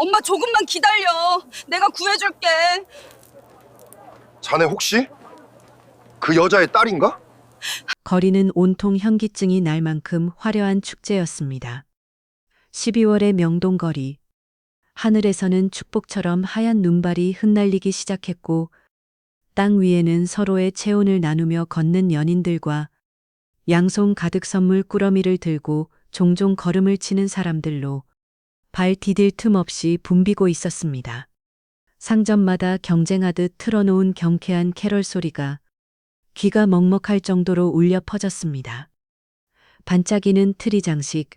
엄마 조금만 기다려. 내가 구해줄게. 자네 혹시 그 여자의 딸인가? 거리는 온통 현기증이 날 만큼 화려한 축제였습니다. 12월의 명동거리. 하늘에서는 축복처럼 하얀 눈발이 흩날리기 시작했고 땅 위에는 서로의 체온을 나누며 걷는 연인들과 양손 가득 선물 꾸러미를 들고 종종 걸음을 치는 사람들로 발 디딜 틈 없이 붐비고 있었습니다. 상점마다 경쟁하듯 틀어놓은 경쾌한 캐럴 소리가 귀가 먹먹할 정도로 울려 퍼졌습니다. 반짝이는 트리 장식,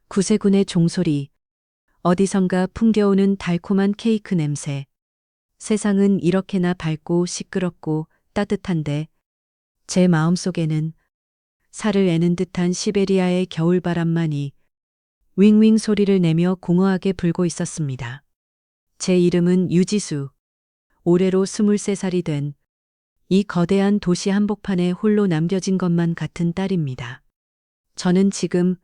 구세군의 종소리, 어디선가 풍겨오는 달콤한 케이크 냄새. 세상은 이렇게나 밝고 시끄럽고 따뜻한데 제 마음속에는 살을 애는 듯한 시베리아의 겨울바람만이 윙윙 소리를 내며 공허하게 불고 있었습니다. 제 이름은 유지수. 올해로 23살이 된 이 거대한 도시 한복판에 홀로 남겨진 것만 같은 딸입니다. 저는 지금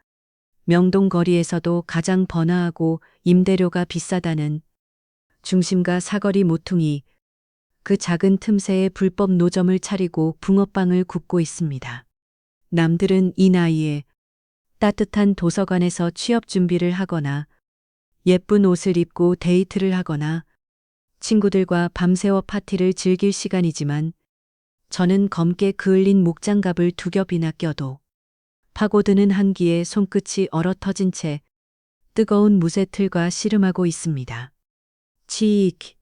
명동거리에서도 가장 번화하고 임대료가 비싸다는 중심가 사거리 모퉁이 그 작은 틈새에 불법 노점을 차리고 붕어빵을 굽고 있습니다. 남들은 이 나이에 따뜻한 도서관에서 취업 준비를 하거나 예쁜 옷을 입고 데이트를 하거나 친구들과 밤새워 파티를 즐길 시간이지만 저는 검게 그을린 목장갑을 2겹이나 껴도 파고드는 한기에 손끝이 얼어터진 채 뜨거운 무쇠 틀과 씨름하고 있습니다. 치익.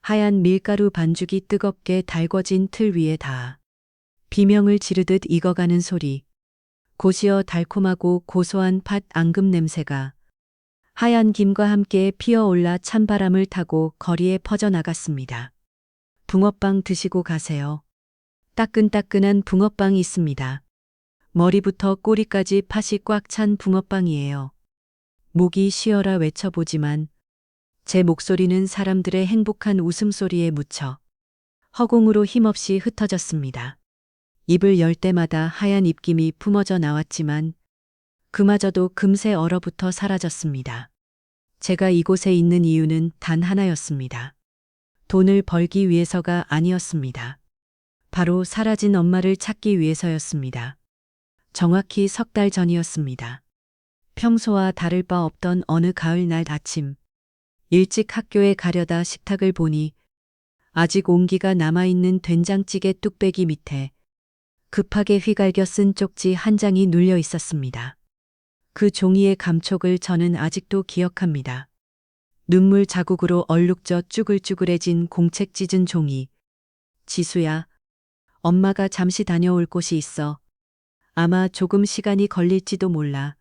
하얀 밀가루 반죽이 뜨겁게 달궈진 틀 위에 닿아 비명을 지르듯 익어가는 소리. 고시어 달콤하고 고소한 팥 앙금 냄새가 하얀 김과 함께 피어올라 찬바람을 타고 거리에 퍼져나갔습니다. 붕어빵 드시고 가세요. 따끈따끈한 붕어빵이 있습니다. 머리부터 꼬리까지 팥이 꽉 찬 붕어빵이에요. 목이 쉬어라 외쳐보지만 제 목소리는 사람들의 행복한 웃음소리에 묻혀 허공으로 힘없이 흩어졌습니다. 입을 열 때마다 하얀 입김이 품어져 나왔지만 그마저도 금세 얼어붙어 사라졌습니다. 제가 이곳에 있는 이유는 단 하나였습니다. 돈을 벌기 위해서가 아니었습니다. 바로 사라진 엄마를 찾기 위해서였습니다. 정확히 3달 전이었습니다. 평소와 다를 바 없던 어느 가을날 아침, 일찍 학교에 가려다 식탁을 보니 아직 온기가 남아있는 된장찌개 뚝배기 밑에 급하게 휘갈겨 쓴 쪽지 한 장이 눌려 있었습니다. 그 종이의 감촉을 저는 아직도 기억합니다. 눈물 자국으로 얼룩져 쭈글쭈글해진 공책 찢은 종이. 지수야, 엄마가 잠시 다녀올 곳이 있어. 아마 조금 시간이 걸릴지도 몰라.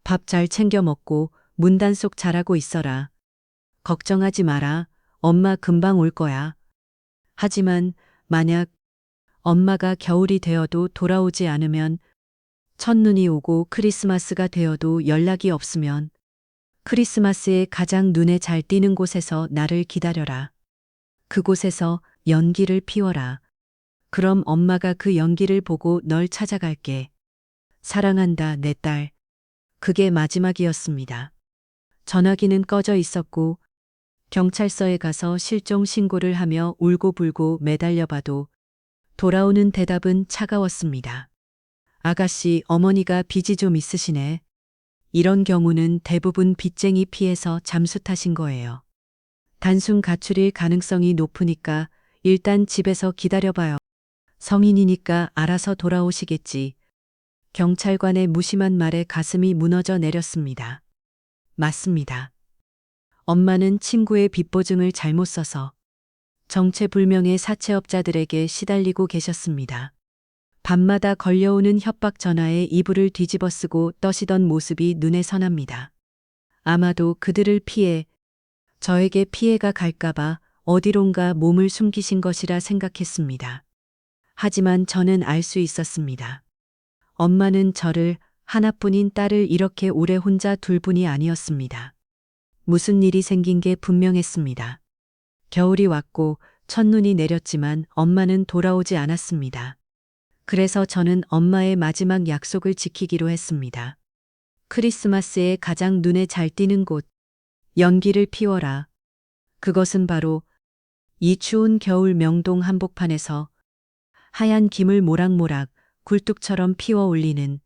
밥 잘 챙겨 먹고 문단속 잘하고 있어라. 걱정하지 마라. 엄마 금방 올 거야. 하지만 만약 엄마가 겨울이 되어도 돌아오지 않으면, 첫눈이 오고 크리스마스가 되어도 연락이 없으면 크리스마스에 가장 눈에 잘 띄는 곳에서 나를 기다려라. 그곳에서 연기를 피워라. 그럼 엄마가 그 연기를 보고 널 찾아갈게. 사랑한다, 내 딸. 그게 마지막이었습니다. 전화기는 꺼져 있었고 경찰서에 가서 실종 신고를 하며 울고불고 매달려봐도 돌아오는 대답은 차가웠습니다. 아가씨, 어머니가 빚이 좀 있으시네. 이런 경우는 대부분 빚쟁이 피해서 잠수 타신 거예요. 단순 가출일 가능성이 높으니까 일단 집에서 기다려봐요. 성인이니까 알아서 돌아오시겠지. 경찰관의 무심한 말에 가슴이 무너져 내렸습니다. 맞습니다. 엄마는 친구의 빚보증을 잘못 써서 정체불명의 사채업자들에게 시달리고 계셨습니다. 밤마다 걸려오는 협박 전화에 이불을 뒤집어 쓰고 떠시던 모습이 눈에 선합니다. 아마도 그들을 피해 저에게 피해가 갈까봐 어디론가 몸을 숨기신 것이라 생각했습니다. 하지만 저는 알 수 있었습니다. 엄마는 저를, 하나뿐인 딸을 이렇게 오래 혼자 둘 분이 아니었습니다. 무슨 일이 생긴 게 분명했습니다. 겨울이 왔고 첫눈이 내렸지만 엄마는 돌아오지 않았습니다. 그래서 저는 엄마의 마지막 약속을 지키기로 했습니다. 크리스마스에 가장 눈에 잘 띄는 곳, 연기를 피워라. 그것은 바로 이 추운 겨울 명동 한복판에서 하얀 김을 모락모락 굴뚝처럼 피워 올리는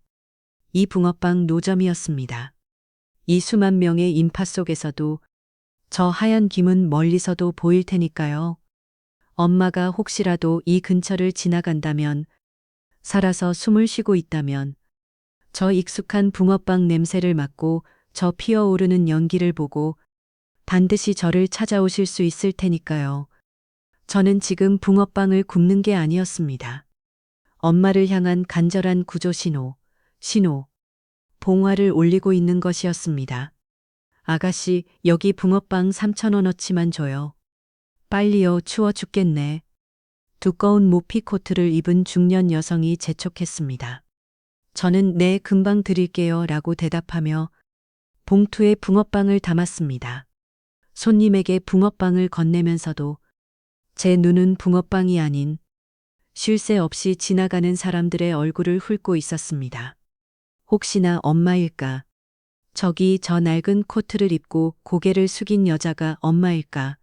이 붕어빵 노점이었습니다. 이 수만 명의 인파 속에서도 저 하얀 김은 멀리서도 보일 테니까요. 엄마가 혹시라도 이 근처를 지나간다면, 살아서 숨을 쉬고 있다면, 저 익숙한 붕어빵 냄새를 맡고 저 피어오르는 연기를 보고 반드시 저를 찾아오실 수 있을 테니까요. 저는 지금 붕어빵을 굽는 게 아니었습니다. 엄마를 향한 간절한 구조 신호, 봉화를 올리고 있는 것이었습니다. 아가씨, 여기 붕어빵 3,000원어치만 줘요. 빨리요, 추워 죽겠네. 두꺼운 모피 코트를 입은 중년 여성이 재촉했습니다. 저는 네, 금방 드릴게요 라고 대답하며 봉투에 붕어빵을 담았습니다. 손님에게 붕어빵을 건네면서도 제 눈은 붕어빵이 아닌 쉴 새 없이 지나가는 사람들의 얼굴을 훑고 있었습니다. 혹시나 엄마일까? 저기 저 낡은 코트를 입고 고개를 숙인 여자가 엄마일까?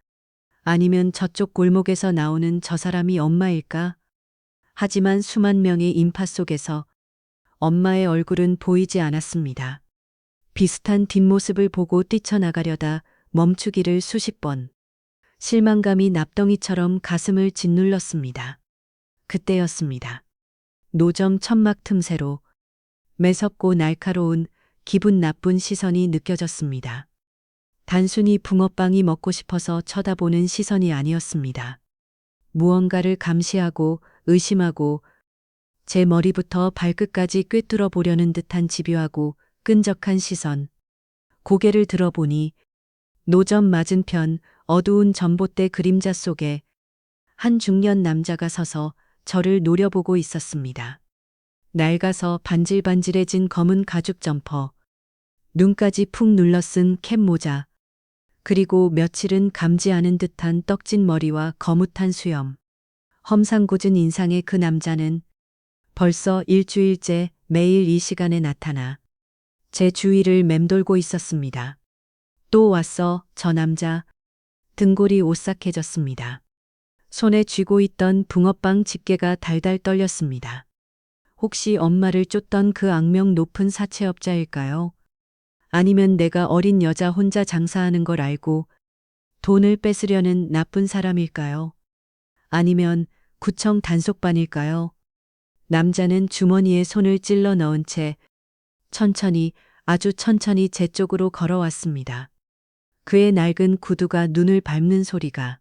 아니면 저쪽 골목에서 나오는 저 사람이 엄마일까? 하지만 수만 명의 인파 속에서 엄마의 얼굴은 보이지 않았습니다. 비슷한 뒷모습을 보고 뛰쳐나가려다 멈추기를 수십 번. 실망감이 납덩이처럼 가슴을 짓눌렀습니다. 그때였습니다. 노점 천막 틈새로 매섭고 날카로운 기분 나쁜 시선이 느껴졌습니다. 단순히 붕어빵이 먹고 싶어서 쳐다보는 시선이 아니었습니다. 무언가를 감시하고 의심하고 제 머리부터 발끝까지 꿰뚫어 보려는 듯한 집요하고 끈적한 시선. 고개를 들어보니 노점 맞은편 어두운 전봇대 그림자 속에 한 중년 남자가 서서 저를 노려보고 있었습니다. 낡아서 반질반질해진 검은 가죽 점퍼, 눈까지 푹 눌러쓴 캡 모자, 그리고 며칠은 감지 않은 듯한 떡진 머리와 거뭇한 수염. 험상궂은 인상의 그 남자는 벌써 일주일째 매일 이 시간에 나타나 제 주위를 맴돌고 있었습니다. 또 왔어, 저 남자. 등골이 오싹해졌습니다. 손에 쥐고 있던 붕어빵 집게가 달달 떨렸습니다. 혹시 엄마를 쫓던 그 악명 높은 사채업자일까요? 아니면 내가 어린 여자 혼자 장사하는 걸 알고 돈을 뺏으려는 나쁜 사람일까요? 아니면 구청 단속반일까요? 남자는 주머니에 손을 찔러 넣은 채 천천히, 아주 천천히 제 쪽으로 걸어왔습니다. 그의 낡은 구두가 눈을 밟는 소리가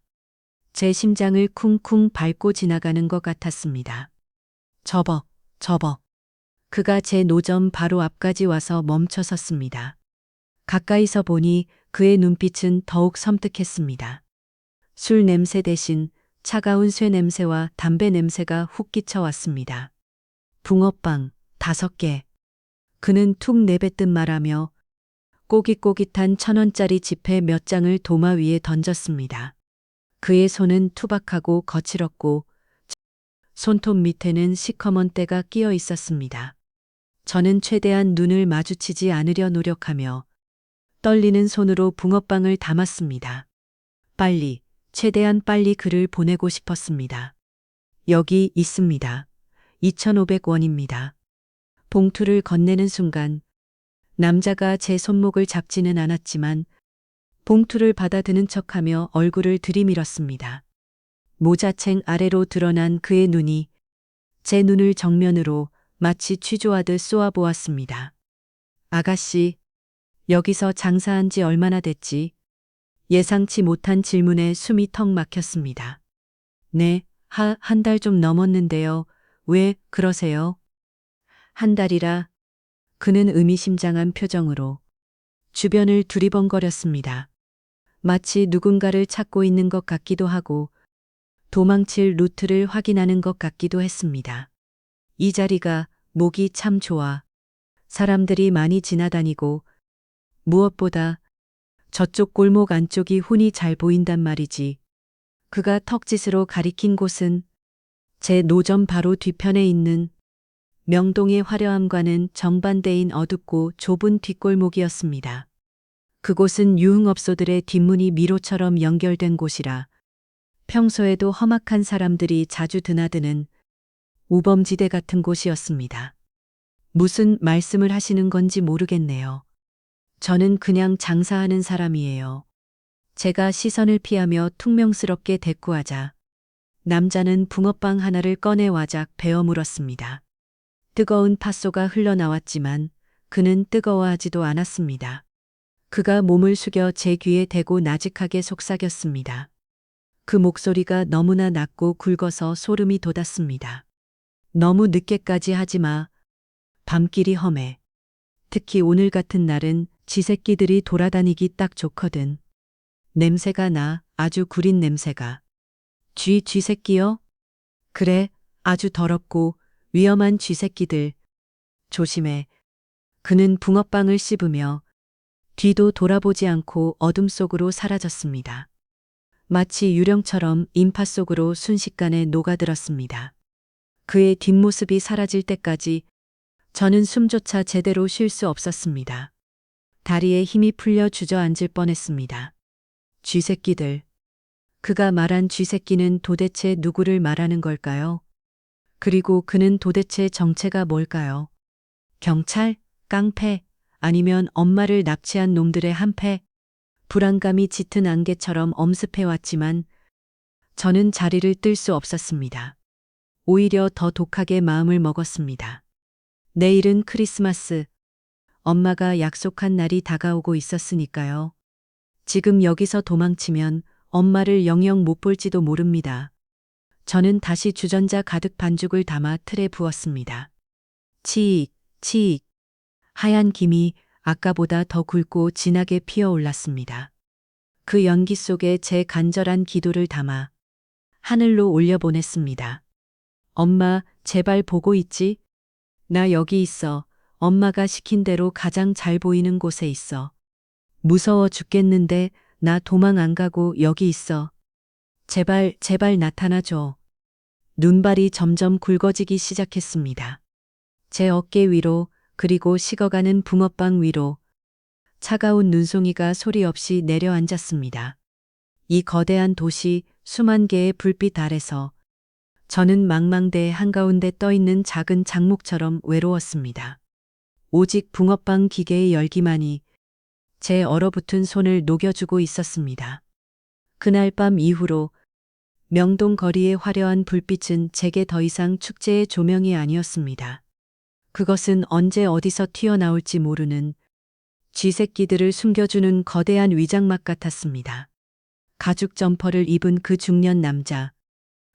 제 심장을 쿵쿵 밟고 지나가는 것 같았습니다. 접어. 그가 제 노점 바로 앞까지 와서 멈춰 섰습니다. 가까이서 보니 그의 눈빛은 더욱 섬뜩했습니다. 술 냄새 대신 차가운 쇠 냄새와 담배 냄새가 훅 끼쳐왔습니다. 붕어빵 5개. 그는 툭 내뱉듯 말하며 꼬깃꼬깃한 1,000원짜리 지폐 몇 장을 도마 위에 던졌습니다. 그의 손은 투박하고 거칠었고 손톱 밑에는 시커먼 때가 끼어 있었습니다. 저는 최대한 눈을 마주치지 않으려 노력하며 떨리는 손으로 붕어빵을 담았습니다. 빨리, 최대한 빨리 그를 보내고 싶었습니다. 여기 있습니다. 2,500원입니다. 봉투를 건네는 순간 남자가 제 손목을 잡지는 않았지만 봉투를 받아드는 척하며 얼굴을 들이밀었습니다. 모자챙 아래로 드러난 그의 눈이 제 눈을 정면으로 마치 취조하듯 쏘아보았습니다. 아가씨, 여기서 장사한 지 얼마나 됐지? 예상치 못한 질문에 숨이 턱 막혔습니다. 네, 한 달 좀 넘었는데요. 왜 그러세요? 한 달이라. 그는 의미심장한 표정으로 주변을 두리번거렸습니다. 마치 누군가를 찾고 있는 것 같기도 하고 도망칠 루트를 확인하는 것 같기도 했습니다. 이 자리가 목이 참 좋아. 사람들이 많이 지나다니고 무엇보다 저쪽 골목 안쪽이 훤히 잘 보인단 말이지. 그가 턱짓으로 가리킨 곳은 제 노점 바로 뒤편에 있는 명동의 화려함과는 정반대인 어둡고 좁은 뒷골목이었습니다. 그곳은 유흥업소들의 뒷문이 미로처럼 연결된 곳이라 평소에도 험악한 사람들이 자주 드나드는 우범지대 같은 곳이었습니다. 무슨 말씀을 하시는 건지 모르겠네요. 저는 그냥 장사하는 사람이에요. 제가 시선을 피하며 퉁명스럽게 대꾸하자 남자는 붕어빵 하나를 꺼내 와작 베어 물었습니다. 뜨거운 팥소가 흘러나왔지만 그는 뜨거워하지도 않았습니다. 그가 몸을 숙여 제 귀에 대고 나직하게 속삭였습니다. 그 목소리가 너무나 낮고 굵어서 소름이 돋았습니다. 너무 늦게까지 하지 마. 밤길이 험해. 특히 오늘 같은 날은 쥐새끼들이 돌아다니기 딱 좋거든. 냄새가 나, 아주 구린 냄새가. 쥐새끼요? 그래, 아주 더럽고 위험한 쥐새끼들. 조심해. 그는 붕어빵을 씹으며 뒤도 돌아보지 않고 어둠 속으로 사라졌습니다. 마치 유령처럼 인파 속으로 순식간에 녹아들었습니다. 그의 뒷모습이 사라질 때까지 저는 숨조차 제대로 쉴 수 없었습니다. 다리에 힘이 풀려 주저앉을 뻔했습니다. 쥐새끼들. 그가 말한 쥐새끼는 도대체 누구를 말하는 걸까요? 그리고 그는 도대체 정체가 뭘까요? 경찰? 깡패? 아니면 엄마를 납치한 놈들의 한패? 불안감이 짙은 안개처럼 엄습해왔지만 저는 자리를 뜰 수 없었습니다. 오히려 더 독하게 마음을 먹었습니다. 내일은 크리스마스. 엄마가 약속한 날이 다가오고 있었으니까요. 지금 여기서 도망치면 엄마를 영영 못 볼지도 모릅니다. 저는 다시 주전자 가득 반죽을 담아 틀에 부었습니다. 치익, 치익. 하얀 김이 아까보다 더 굵고 진하게 피어올랐습니다. 그 연기 속에 제 간절한 기도를 담아 하늘로 올려보냈습니다. 엄마, 제발 보고 있지? 나 여기 있어. 엄마가 시킨 대로 가장 잘 보이는 곳에 있어. 무서워 죽겠는데 나 도망 안 가고 여기 있어. 제발, 제발 나타나줘. 눈발이 점점 굵어지기 시작했습니다. 제 어깨 위로 그리고 식어가는 붕어빵 위로 차가운 눈송이가 소리 없이 내려앉았습니다. 이 거대한 도시 수만 개의 불빛 아래서 저는 망망대해 한가운데 떠있는 작은 장목처럼 외로웠습니다. 오직 붕어빵 기계의 열기만이 제 얼어붙은 손을 녹여주고 있었습니다. 그날 밤 이후로 명동 거리의 화려한 불빛은 제게 더 이상 축제의 조명이 아니었습니다. 그것은 언제 어디서 튀어나올지 모르는 쥐새끼들을 숨겨주는 거대한 위장막 같았습니다. 가죽 점퍼를 입은 그 중년 남자.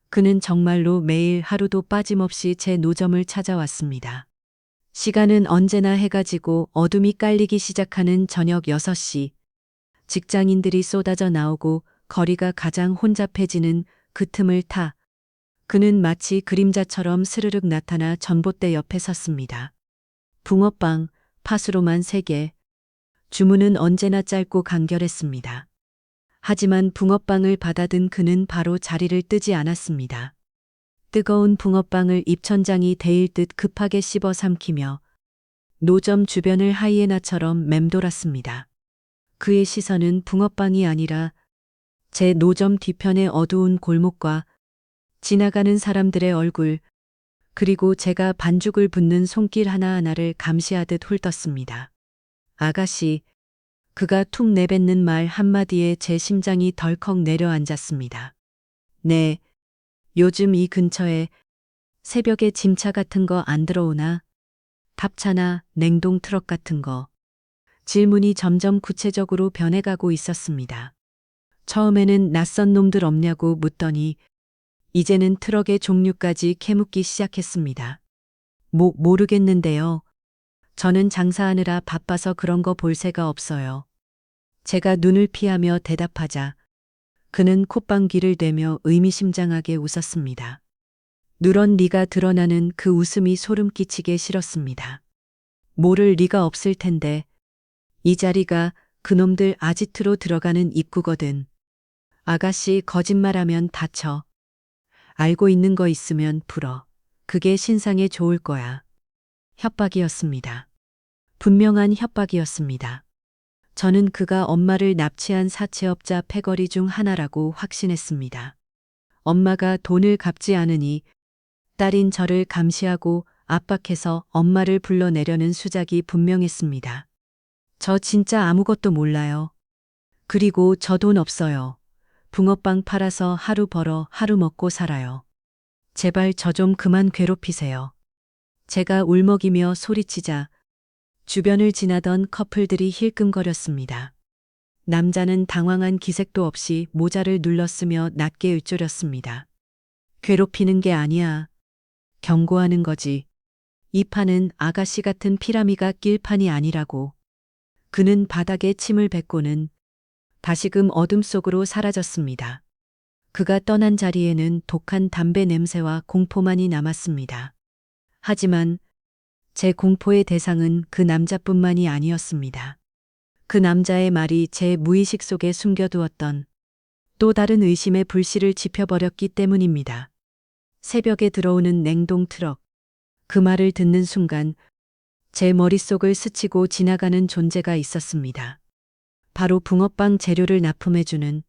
그는 정말로 매일 하루도 빠짐없이 제 노점을 찾아왔습니다. 시간은 언제나 해가 지고 어둠이 깔리기 시작하는 저녁 6시. 직장인들이 쏟아져 나오고 거리가 가장 혼잡해지는 그 틈을 타 그는 마치 그림자처럼 스르륵 나타나 전봇대 옆에 섰습니다. 붕어빵, 팥으로만 3개. 주문은 언제나 짧고 간결했습니다. 하지만 붕어빵을 받아든 그는 바로 자리를 뜨지 않았습니다. 뜨거운 붕어빵을 입천장이 데일 듯 급하게 씹어 삼키며 노점 주변을 하이에나처럼 맴돌았습니다. 그의 시선은 붕어빵이 아니라 제 노점 뒤편의 어두운 골목과 지나가는 사람들의 얼굴, 그리고 제가 반죽을 붓는 손길 하나하나를 감시하듯 훑었습니다. 아가씨, 그가 툭 내뱉는 말 한마디에 제 심장이 덜컥 내려앉았습니다. 네, 요즘 이 근처에 새벽에 짐차 같은 거 안 들어오나? 탑차나 냉동 트럭 같은 거. 질문이 점점 구체적으로 변해가고 있었습니다. 처음에는 낯선 놈들 없냐고 묻더니 이제는 트럭의 종류까지 캐묻기 시작했습니다. 모르겠는데요. 저는 장사하느라 바빠서 그런 거 볼 새가 없어요. 제가 눈을 피하며 대답하자 그는 콧방귀를 대며 의미심장하게 웃었습니다. 누런 리가 드러나는 그 웃음이 소름 끼치게 싫었습니다. 모를 리가 없을 텐데 이 자리가 그놈들 아지트로 들어가는 입구거든. 아가씨 거짓말하면 다쳐. 알고 있는 거 있으면 풀어. 그게 신상에 좋을 거야. 협박이었습니다. 분명한 협박이었습니다. 저는 그가 엄마를 납치한 사채업자 패거리 중 하나라고 확신했습니다. 엄마가 돈을 갚지 않으니 딸인 저를 감시하고 압박해서 엄마를 불러내려는 수작이 분명했습니다. 저 진짜 아무것도 몰라요. 그리고 저 돈 없어요. 붕어빵 팔아서 하루 벌어 하루 먹고 살아요. 제발 저 좀 그만 괴롭히세요. 제가 울먹이며 소리치자 주변을 지나던 커플들이 힐끔거렸습니다. 남자는 당황한 기색도 없이 모자를 눌렀으며 낮게 읊조렸습니다. 괴롭히는 게 아니야. 경고하는 거지. 이 판은 아가씨 같은 피라미가 낄 판이 아니라고. 그는 바닥에 침을 뱉고는 다시금 어둠 속으로 사라졌습니다. 그가 떠난 자리에는 독한 담배 냄새와 공포만이 남았습니다. 하지만 제 공포의 대상은 그 남자뿐만이 아니었습니다. 그 남자의 말이 제 무의식 속에 숨겨두었던 또 다른 의심의 불씨를 지펴버렸기 때문입니다. 새벽에 들어오는 냉동 트럭. 그 말을 듣는 순간 제 머릿속을 스치고 지나가는 존재가 있었습니다. 바로 붕어빵 재료를 납품해주는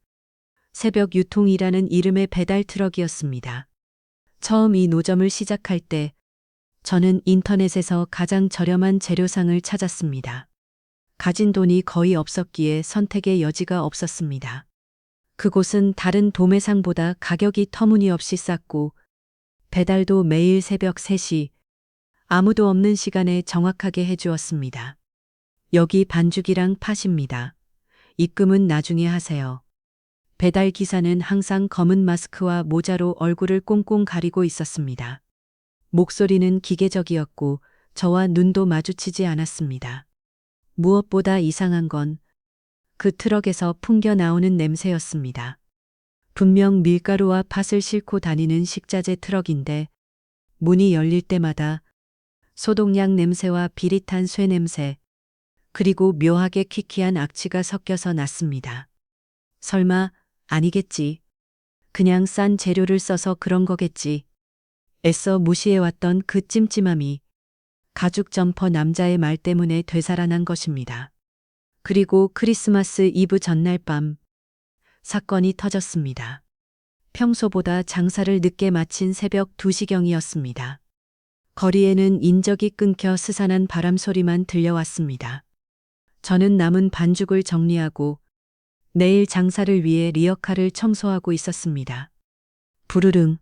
새벽 유통이라는 이름의 배달 트럭이었습니다. 처음 이 노점을 시작할 때 저는 인터넷에서 가장 저렴한 재료상을 찾았습니다. 가진 돈이 거의 없었기에 선택의 여지가 없었습니다. 그곳은 다른 도매상보다 가격이 터무니없이 쌌고 배달도 매일 새벽 3시 아무도 없는 시간에 정확하게 해주었습니다. 여기 반죽이랑 팥입니다. 입금은 나중에 하세요. 배달 기사는 항상 검은 마스크와 모자로 얼굴을 꽁꽁 가리고 있었습니다. 목소리는 기계적이었고 저와 눈도 마주치지 않았습니다. 무엇보다 이상한 건 그 트럭에서 풍겨 나오는 냄새였습니다. 분명 밀가루와 팥을 싣고 다니는 식자재 트럭인데 문이 열릴 때마다 소독약 냄새와 비릿한 쇠 냄새, 그리고 묘하게 퀴퀴한 악취가 섞여서 났습니다. 설마 아니겠지. 그냥 싼 재료를 써서 그런 거겠지. 애써 무시해왔던 그 찜찜함이 가죽 점퍼 남자의 말 때문에 되살아난 것입니다. 그리고 크리스마스 이브 전날 밤 사건이 터졌습니다. 평소보다 장사를 늦게 마친 새벽 2시경이었습니다. 거리에는 인적이 끊겨 스산한 바람 소리만 들려왔습니다. 저는 남은 반죽을 정리하고 내일 장사를 위해 리어카를 청소하고 있었습니다. 부르릉.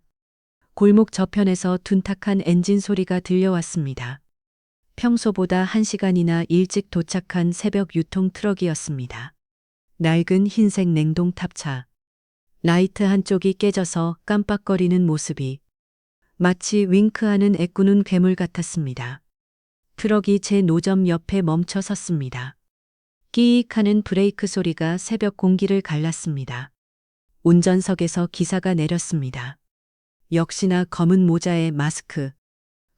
골목 저편에서 둔탁한 엔진 소리가 들려왔습니다. 평소보다 1시간이나 일찍 도착한 새벽 유통 트럭이었습니다. 낡은 흰색 냉동 탑차. 라이트 한쪽이 깨져서 깜빡거리는 모습이 마치 윙크하는 애꾸는 괴물 같았습니다. 트럭이 제 노점 옆에 멈춰 섰습니다. 끼익 하는 브레이크 소리가 새벽 공기를 갈랐습니다. 운전석에서 기사가 내렸습니다. 역시나 검은 모자에 마스크.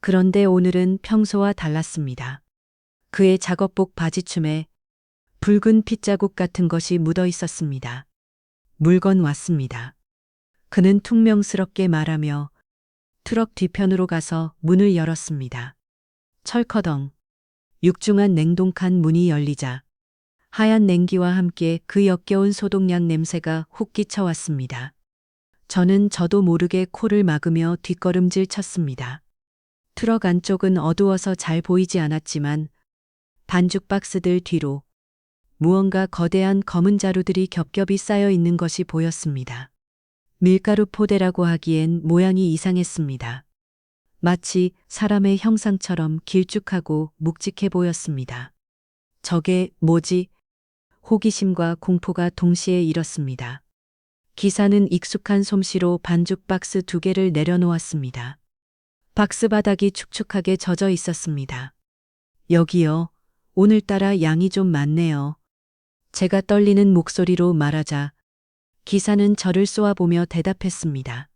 그런데 오늘은 평소와 달랐습니다. 그의 작업복 바지춤에 붉은 핏자국 같은 것이 묻어 있었습니다. 물건 왔습니다. 그는 퉁명스럽게 말하며 트럭 뒤편으로 가서 문을 열었습니다. 철커덩. 육중한 냉동칸 문이 열리자 하얀 냉기와 함께 그 역겨운 소독약 냄새가 훅 끼쳐왔습니다. 저는 저도 모르게 코를 막으며 뒷걸음질 쳤습니다. 트럭 안쪽은 어두워서 잘 보이지 않았지만 반죽 박스들 뒤로 무언가 거대한 검은 자루들이 겹겹이 쌓여 있는 것이 보였습니다. 밀가루 포대라고 하기엔 모양이 이상했습니다. 마치 사람의 형상처럼 길쭉하고 묵직해 보였습니다. 저게 뭐지? 호기심과 공포가 동시에 일었습니다. 기사는 익숙한 솜씨로 반죽 박스 2개를 내려놓았습니다. 박스 바닥이 축축하게 젖어 있었습니다. 여기요. 오늘따라 양이 좀 많네요. 제가 떨리는 목소리로 말하자 기사는 저를 쏘아보며 대답했습니다.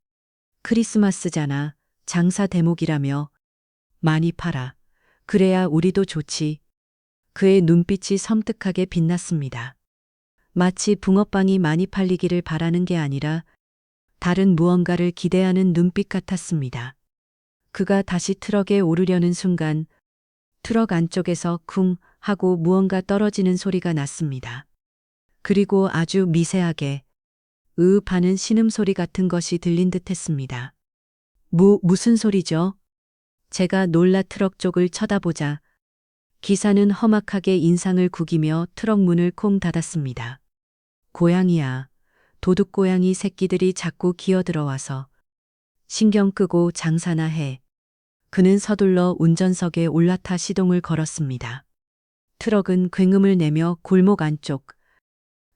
크리스마스잖아. 장사 대목이라며. 많이 팔아. 그래야 우리도 좋지. 그의 눈빛이 섬뜩하게 빛났습니다. 마치 붕어빵이 많이 팔리기를 바라는 게 아니라 다른 무언가를 기대하는 눈빛 같았습니다. 그가 다시 트럭에 오르려는 순간 트럭 안쪽에서 쿵 하고 무언가 떨어지는 소리가 났습니다. 그리고 아주 미세하게 으읍하는 신음소리 같은 것이 들린 듯 했습니다. 무슨 소리죠? 제가 놀라 트럭 쪽을 쳐다보자 기사는 험악하게 인상을 구기며 트럭 문을 콩 닫았습니다. 고양이야. 도둑고양이 새끼들이 자꾸 기어들어와서 신경 끄고 장사나 해. 그는 서둘러 운전석에 올라타 시동을 걸었습니다. 트럭은 굉음을 내며 골목 안쪽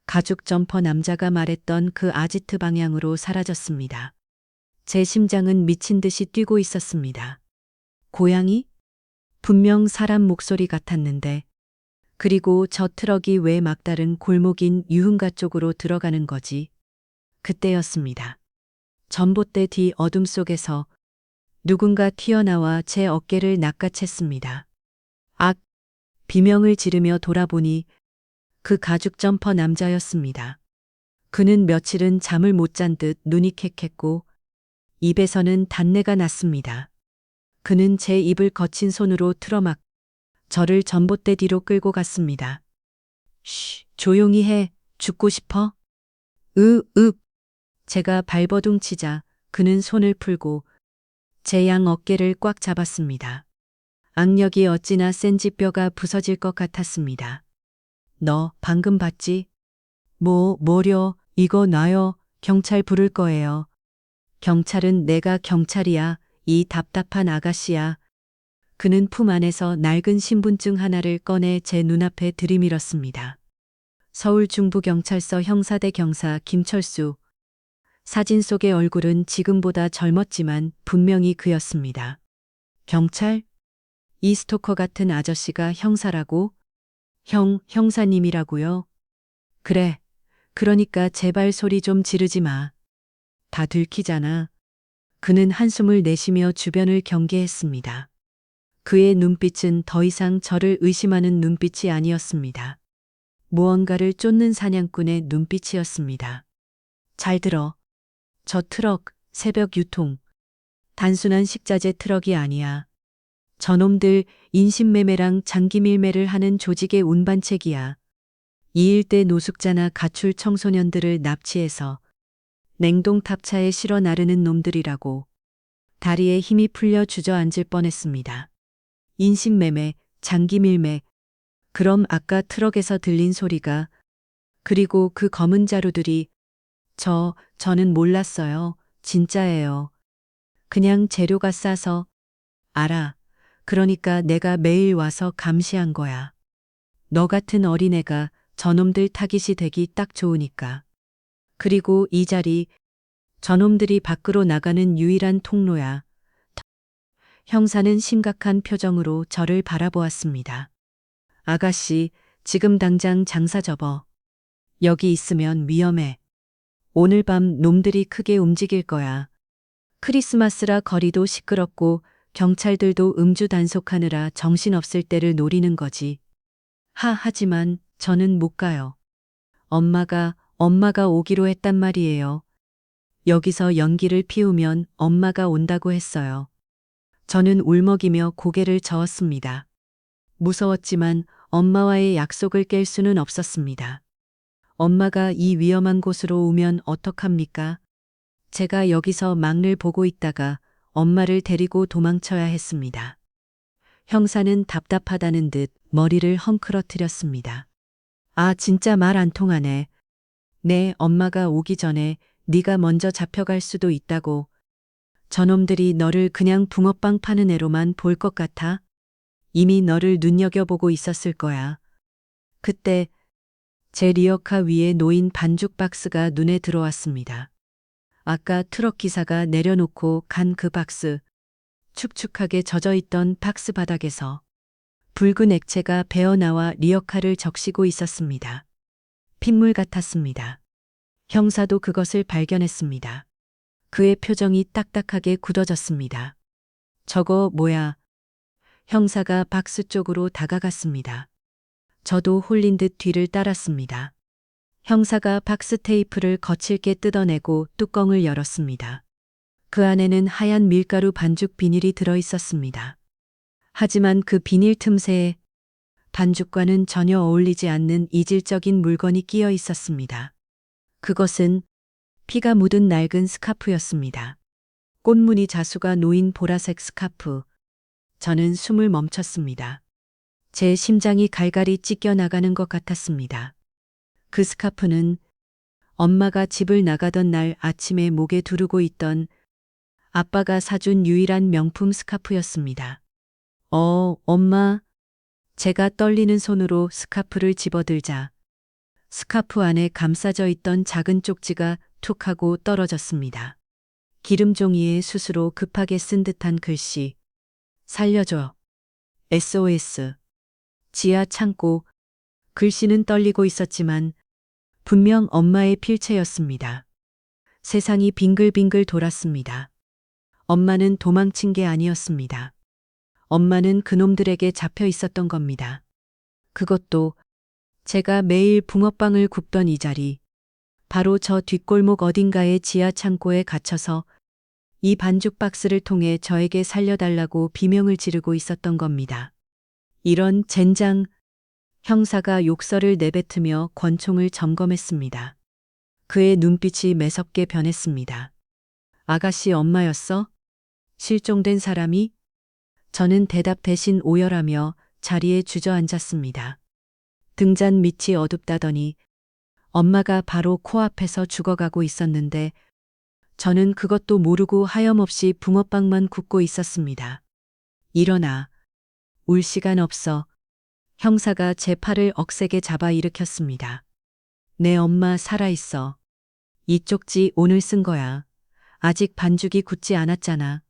가죽 점퍼 남자가 말했던 그 아지트 방향으로 사라졌습니다. 제 심장은 미친 듯이 뛰고 있었습니다. 고양이? 분명 사람 목소리 같았는데, 그리고 저 트럭이 왜 막다른 골목인 유흥가 쪽으로 들어가는 거지? 그때였습니다. 전봇대 뒤 어둠 속에서 누군가 튀어나와 제 어깨를 낚아챘습니다. 악! 비명을 지르며 돌아보니 그 가죽 점퍼 남자였습니다. 그는 며칠은 잠을 못 잔 듯 눈이 캑했고 입에서는 단내가 났습니다. 그는 제 입을 거친 손으로 틀어막 저를 전봇대 뒤로 끌고 갔습니다. 쉬, 조용히 해. 죽고 싶어? 제가 발버둥 치자 그는 손을 풀고 제 양 어깨를 꽉 잡았습니다. 악력이 어찌나 센지 뼈가 부서질 것 같았습니다. 너 방금 봤지? 뭐려, 이거 놔요. 경찰 부를 거예요. 경찰은 내가 경찰이야. 이 답답한 아가씨야. 그는 품 안에서 낡은 신분증 하나를 꺼내 제 눈앞에 들이밀었습니다. 서울중부경찰서 형사대 경사 김철수. 사진 속의 얼굴은 지금보다 젊었지만 분명히 그였습니다. 경찰? 이 스토커 같은 아저씨가 형사라고? 형사님이라고요? 그래. 그러니까 제발 소리 좀 지르지 마. 다 들키잖아. 그는 한숨을 내쉬며 주변을 경계했습니다. 그의 눈빛은 더 이상 저를 의심하는 눈빛이 아니었습니다. 무언가를 쫓는 사냥꾼의 눈빛이었습니다. 잘 들어. 저 트럭, 새벽 유통. 단순한 식자재 트럭이 아니야. 저놈들 인신매매랑 장기밀매를 하는 조직의 운반책이야. 이 일대 노숙자나 가출 청소년들을 납치해서 냉동탑차에 실어 나르는 놈들이라고. 다리에 힘이 풀려 주저앉을 뻔했습니다. 인신매매, 장기밀매. 그럼 아까 트럭에서 들린 소리가, 그리고 그 검은 자루들이 저는 몰랐어요. 진짜예요. 그냥 재료가 싸서. 알아. 그러니까 내가 매일 와서 감시한 거야. 너 같은 어린애가 저놈들 타깃이 되기 딱 좋으니까. 그리고 이 자리, 저놈들이 밖으로 나가는 유일한 통로야. 형사는 심각한 표정으로 저를 바라보았습니다. 아가씨, 지금 당장 장사 접어. 여기 있으면 위험해. 오늘 밤 놈들이 크게 움직일 거야. 크리스마스라 거리도 시끄럽고 경찰들도 음주 단속하느라 정신없을 때를 노리는 거지. 하지만 저는 못 가요. 엄마가 오기로 했단 말이에요. 여기서 연기를 피우면 엄마가 온다고 했어요. 저는 울먹이며 고개를 저었습니다. 무서웠지만 엄마와의 약속을 깰 수는 없었습니다. 엄마가 이 위험한 곳으로 오면 어떡합니까? 제가 여기서 막를 보고 있다가 엄마를 데리고 도망쳐야 했습니다. 형사는 답답하다는 듯 머리를 헝클어뜨렸습니다. 아, 진짜 말 안 통하네. 네, 엄마가 오기 전에 네가 먼저 잡혀갈 수도 있다고. 저놈들이 너를 그냥 붕어빵 파는 애로만 볼 것 같아? 이미 너를 눈여겨보고 있었을 거야. 그때 제 리어카 위에 놓인 반죽 박스가 눈에 들어왔습니다. 아까 트럭 기사가 내려놓고 간 그 박스. 축축하게 젖어있던 박스 바닥에서 붉은 액체가 배어나와 리어카를 적시고 있었습니다. 핏물 같았습니다. 형사도 그것을 발견했습니다. 그의 표정이 딱딱하게 굳어졌습니다. 저거 뭐야? 형사가 박스 쪽으로 다가갔습니다. 저도 홀린 듯 뒤를 따랐습니다. 형사가 박스 테이프를 거칠게 뜯어내고 뚜껑을 열었습니다. 그 안에는 하얀 밀가루 반죽 비닐이 들어 있었습니다. 하지만 그 비닐 틈새에 반죽과는 전혀 어울리지 않는 이질적인 물건이 끼어 있었습니다. 그것은 피가 묻은 낡은 스카프였습니다. 꽃무늬 자수가 놓인 보라색 스카프. 저는 숨을 멈췄습니다. 제 심장이 갈갈이 찢겨 나가는 것 같았습니다. 그 스카프는 엄마가 집을 나가던 날 아침에 목에 두르고 있던 아빠가 사준 유일한 명품 스카프였습니다. 엄마. 제가 떨리는 손으로 스카프를 집어들자 스카프 안에 감싸져 있던 작은 쪽지가 툭 하고 떨어졌습니다. 기름 종이에 붓으로 급하게 쓴 듯한 글씨. 살려줘. SOS. 지하 창고. 글씨는 떨리고 있었지만 분명 엄마의 필체였습니다. 세상이 빙글빙글 돌았습니다. 엄마는 도망친 게 아니었습니다. 엄마는 그놈들에게 잡혀 있었던 겁니다. 그것도 제가 매일 붕어빵을 굽던 이 자리, 바로 저 뒷골목 어딘가의 지하 창고에 갇혀서 이 반죽 박스를 통해 저에게 살려달라고 비명을 지르고 있었던 겁니다. 이런 젠장. 형사가 욕설을 내뱉으며 권총을 점검했습니다. 그의 눈빛이 매섭게 변했습니다. 아가씨 엄마였어? 실종된 사람이? 저는 대답 대신 오열하며 자리에 주저앉았습니다. 등잔 밑이 어둡다더니 엄마가 바로 코앞에서 죽어가고 있었는데 저는 그것도 모르고 하염없이 붕어빵만 굽고 있었습니다. 일어나. 울 시간 없어. 형사가 제 팔을 억세게 잡아 일으켰습니다. 내 엄마 살아있어. 이 쪽지 오늘 쓴 거야. 아직 반죽이 굳지 않았잖아.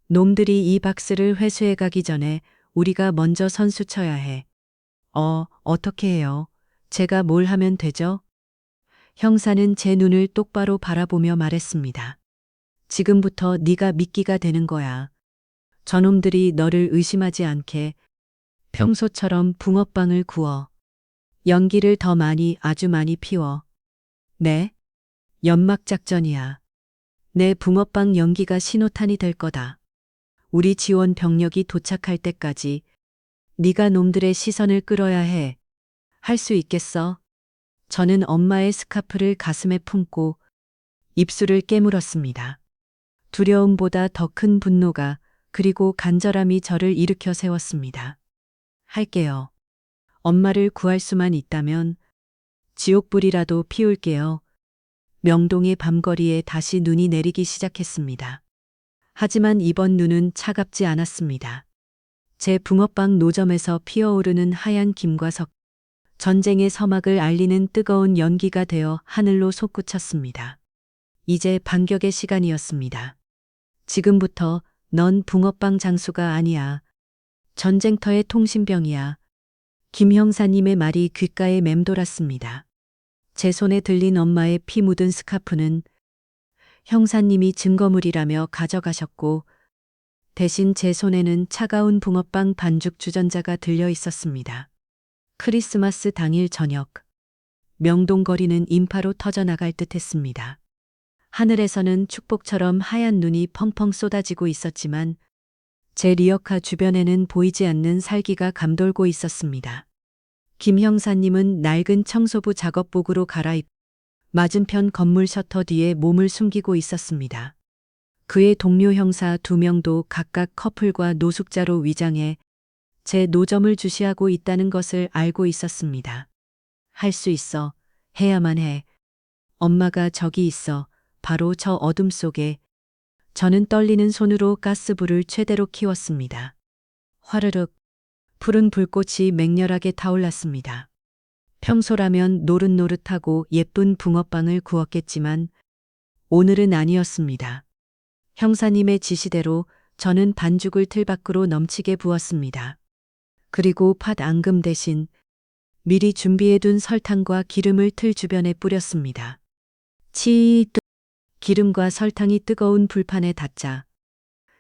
놈들이 이 박스를 회수해 가기 전에 우리가 먼저 선수 쳐야 해. 어떻게 해요? 제가 뭘 하면 되죠? 형사는 제 눈을 똑바로 바라보며 말했습니다. 지금부터 네가 미끼가 되는 거야. 저놈들이 너를 의심하지 않게 평소처럼 붕어빵을 구워. 연기를 더 많이 아주 많이 피워. 네? 연막작전이야. 내 붕어빵 연기가 신호탄이 될 거다. 우리 지원 병력이 도착할 때까지 네가 놈들의 시선을 끌어야 해. 할 수 있겠어? 저는 엄마의 스카프를 가슴에 품고 입술을 깨물었습니다. 두려움보다 더 큰 분노가 그리고 간절함이 저를 일으켜 세웠습니다. 할게요. 엄마를 구할 수만 있다면 지옥불이라도 피울게요. 명동의 밤거리에 다시 눈이 내리기 시작했습니다. 하지만 이번 눈은 차갑지 않았습니다. 제 붕어빵 노점에서 피어오르는 하얀 김과 석, 전쟁의 서막을 알리는 뜨거운 연기가 되어 하늘로 솟구쳤습니다. 이제 반격의 시간이었습니다. 지금부터 넌 붕어빵 장수가 아니야. 전쟁터의 통신병이야. 김 형사님의 말이 귓가에 맴돌았습니다. 제 손에 들린 엄마의 피 묻은 스카프는 형사님이 증거물이라며 가져가셨고 대신 제 손에는 차가운 붕어빵 반죽 주전자가 들려 있었습니다. 크리스마스 당일 저녁, 명동거리는 인파로 터져나갈 듯 했습니다. 하늘에서는 축복처럼 하얀 눈이 펑펑 쏟아지고 있었지만 제 리어카 주변에는 보이지 않는 살기가 감돌고 있었습니다. 김 형사님은 낡은 청소부 작업복으로 갈아입 맞은편 건물 셔터 뒤에 몸을 숨기고 있었습니다. 그의 동료 형사 2명도 각각 커플과 노숙자로 위장해 제 노점을 주시하고 있다는 것을 알고 있었습니다. 할 수 있어. 해야만 해. 엄마가 저기 있어. 바로 저 어둠 속에. 저는 떨리는 손으로 가스불을 최대로 키웠습니다. 화르륵. 푸른 불꽃이 맹렬하게 타올랐습니다. 평소라면 노릇노릇하고 예쁜 붕어빵을 구웠겠지만 오늘은 아니었습니다. 형사님의 지시대로 저는 반죽을 틀 밖으로 넘치게 부었습니다. 그리고 팥 앙금 대신 미리 준비해둔 설탕과 기름을 틀 주변에 뿌렸습니다. 기름과 설탕이 뜨거운 불판에 닿자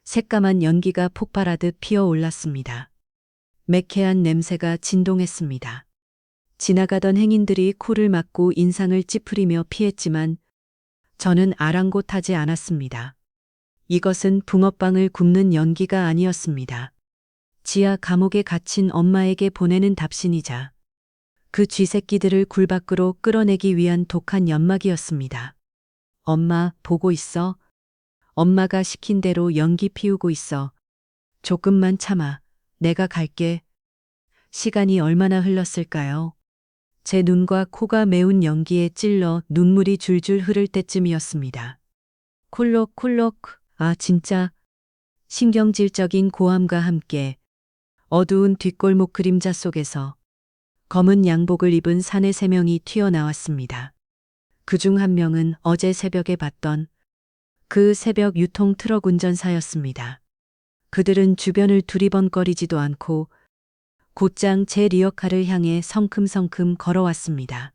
새까만 연기가 폭발하듯 피어올랐습니다. 매캐한 냄새가 진동했습니다. 지나가던 행인들이 코를 막고 인상을 찌푸리며 피했지만 저는 아랑곳하지 않았습니다. 이것은 붕어빵을 굽는 연기가 아니었습니다. 지하 감옥에 갇힌 엄마에게 보내는 답신이자 그 쥐새끼들을 굴 밖으로 끌어내기 위한 독한 연막이었습니다. 엄마, 보고 있어. 엄마가 시킨 대로 연기 피우고 있어. 조금만 참아. 내가 갈게. 시간이 얼마나 흘렀을까요? 제 눈과 코가 매운 연기에 찔러 눈물이 줄줄 흐를 때쯤이었습니다. 콜록콜록, 아, 진짜. 신경질적인 고함과 함께 어두운 뒷골목 그림자 속에서 검은 양복을 입은 사내 3명이 튀어나왔습니다. 그중 한 명은 어제 새벽에 봤던 그 새벽 유통 트럭 운전사였습니다. 그들은 주변을 두리번거리지도 않고 곧장 제 리어카를 향해 성큼성큼 걸어왔습니다.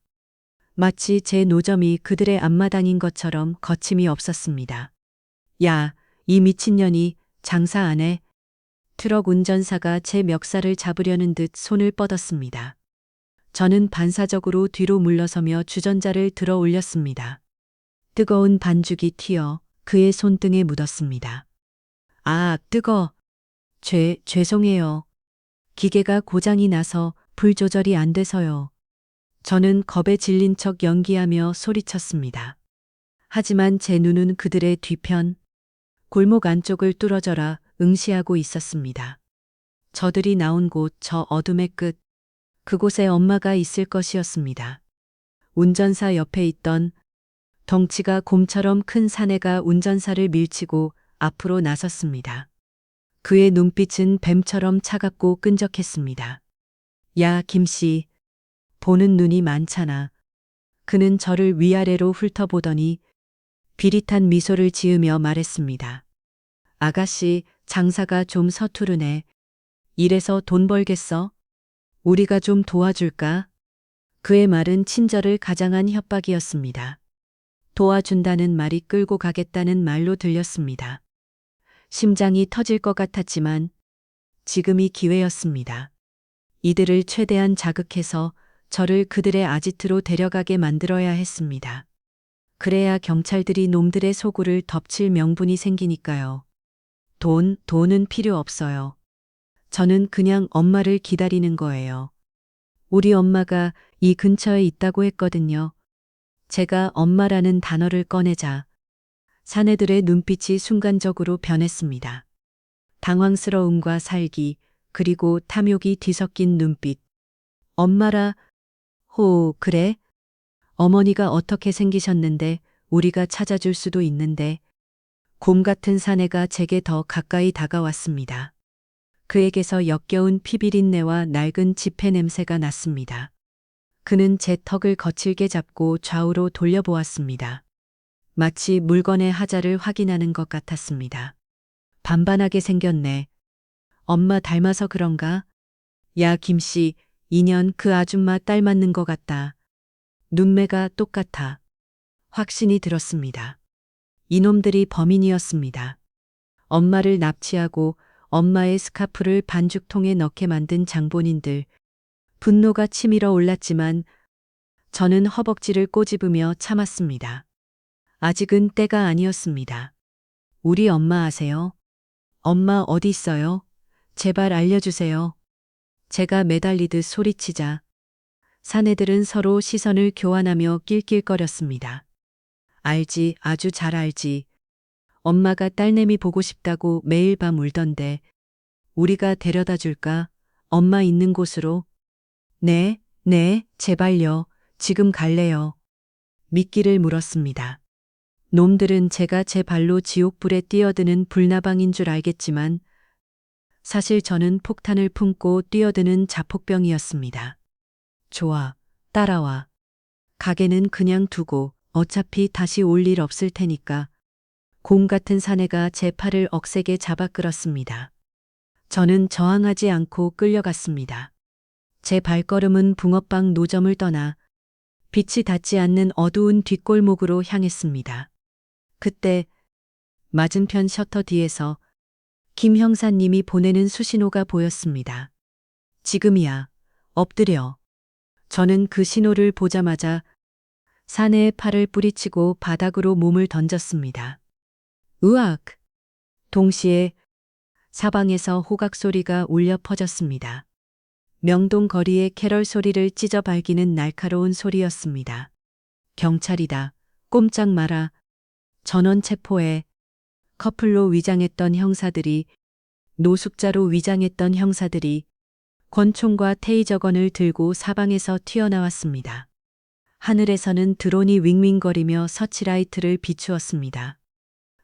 마치 제 노점이 그들의 앞마당인 것처럼 거침이 없었습니다. 야, 이 미친년이 장사 안 해? 트럭 운전사가 제 멱살을 잡으려는 듯 손을 뻗었습니다. 저는 반사적으로 뒤로 물러서며 주전자를 들어 올렸습니다. 뜨거운 반죽이 튀어 그의 손등에 묻었습니다. 아, 뜨거. 죄송해요. 기계가 고장이 나서 불 조절이 안 돼서요. 저는 겁에 질린 척 연기하며 소리쳤습니다. 하지만 제 눈은 그들의 뒤편, 골목 안쪽을 뚫어져라 응시하고 있었습니다. 저들이 나온 곳 저 어둠의 끝, 그곳에 엄마가 있을 것이었습니다. 운전사 옆에 있던 덩치가 곰처럼 큰 사내가 운전사를 밀치고 앞으로 나섰습니다. 그의 눈빛은 뱀처럼 차갑고 끈적했습니다. 야, 김씨. 보는 눈이 많잖아. 그는 저를 위아래로 훑어보더니 비릿한 미소를 지으며 말했습니다. 아가씨, 장사가 좀 서투르네. 이래서 돈 벌겠어? 우리가 좀 도와줄까? 그의 말은 친절을 가장한 협박이었습니다. 도와준다는 말이 끌고 가겠다는 말로 들렸습니다. 심장이 터질 것 같았지만 지금이 기회였습니다. 이들을 최대한 자극해서 저를 그들의 아지트로 데려가게 만들어야 했습니다. 그래야 경찰들이 놈들의 소굴을 덮칠 명분이 생기니까요. 돈은 필요 없어요. 저는 그냥 엄마를 기다리는 거예요. 우리 엄마가 이 근처에 있다고 했거든요. 제가 엄마라는 단어를 꺼내자 사내들의 눈빛이 순간적으로 변했습니다. 당황스러움과 살기, 그리고 탐욕이 뒤섞인 눈빛. 엄마라, 그래? 어머니가 어떻게 생기셨는데 우리가 찾아줄 수도 있는데. 곰 같은 사내가 제게 더 가까이 다가왔습니다. 그에게서 역겨운 피비린내와 낡은 지폐 냄새가 났습니다. 그는 제 턱을 거칠게 잡고 좌우로 돌려보았습니다. 마치 물건의 하자를 확인하는 것 같았습니다. 반반하게 생겼네. 엄마 닮아서 그런가? 야, 김씨, 인연 그 아줌마 딸 맞는 것 같다. 눈매가 똑같아. 확신이 들었습니다. 이놈들이 범인이었습니다. 엄마를 납치하고 엄마의 스카프를 반죽통에 넣게 만든 장본인들. 분노가 치밀어 올랐지만 저는 허벅지를 꼬집으며 참았습니다. 아직은 때가 아니었습니다. 우리 엄마 아세요? 엄마 어디 있어요? 제발 알려주세요. 제가 매달리듯 소리치자 사내들은 서로 시선을 교환하며 낄낄거렸습니다. 알지, 아주 잘 알지. 엄마가 딸내미 보고 싶다고 매일 밤 울던데 우리가 데려다 줄까? 엄마 있는 곳으로? 네, 제발요. 지금 갈래요. 미끼를 물었습니다. 놈들은 제가 제 발로 지옥불에 뛰어드는 불나방인 줄 알겠지만 사실 저는 폭탄을 품고 뛰어드는 자폭병이었습니다. 좋아, 따라와. 가게는 그냥 두고 어차피 다시 올 일 없을 테니까. 곰 같은 사내가 제 팔을 억세게 잡아 끌었습니다. 저는 저항하지 않고 끌려갔습니다. 제 발걸음은 붕어빵 노점을 떠나 빛이 닿지 않는 어두운 뒷골목으로 향했습니다. 그때 맞은편 셔터 뒤에서 김 형사님이 보내는 수신호가 보였습니다. 지금이야. 엎드려. 저는 그 신호를 보자마자 사내의 팔을 뿌리치고 바닥으로 몸을 던졌습니다. 으악! 동시에 사방에서 호각 소리가 울려 퍼졌습니다. 명동 거리의 캐럴 소리를 찢어 발기는 날카로운 소리였습니다. 경찰이다. 꼼짝 마라. 전원 체포해. 커플로 위장했던 형사들이, 노숙자로 위장했던 형사들이 권총과 테이저건을 들고 사방에서 튀어나왔습니다. 하늘에서는 드론이 윙윙거리며 서치라이트를 비추었습니다.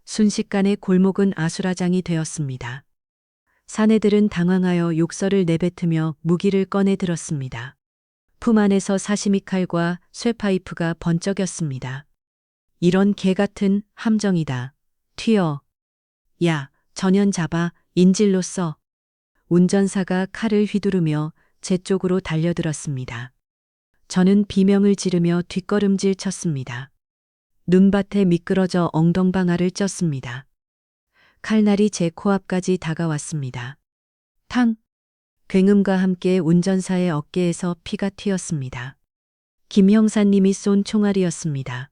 순식간에 골목은 아수라장이 되었습니다. 사내들은 당황하여 욕설을 내뱉으며 무기를 꺼내 들었습니다. 품 안에서 사시미 칼과 쇠파이프가 번쩍였습니다. 이런 개 같은 함정이다. 튀어. 야, 전현 잡아. 인질로 써. 운전사가 칼을 휘두르며 제 쪽으로 달려들었습니다. 저는 비명을 지르며 뒷걸음질 쳤습니다. 눈밭에 미끄러져 엉덩방아를 쪘습니다. 칼날이 제 코앞까지 다가왔습니다. 탕! 굉음과 함께 운전사의 어깨에서 피가 튀었습니다. 김 형사님이 쏜 총알이었습니다.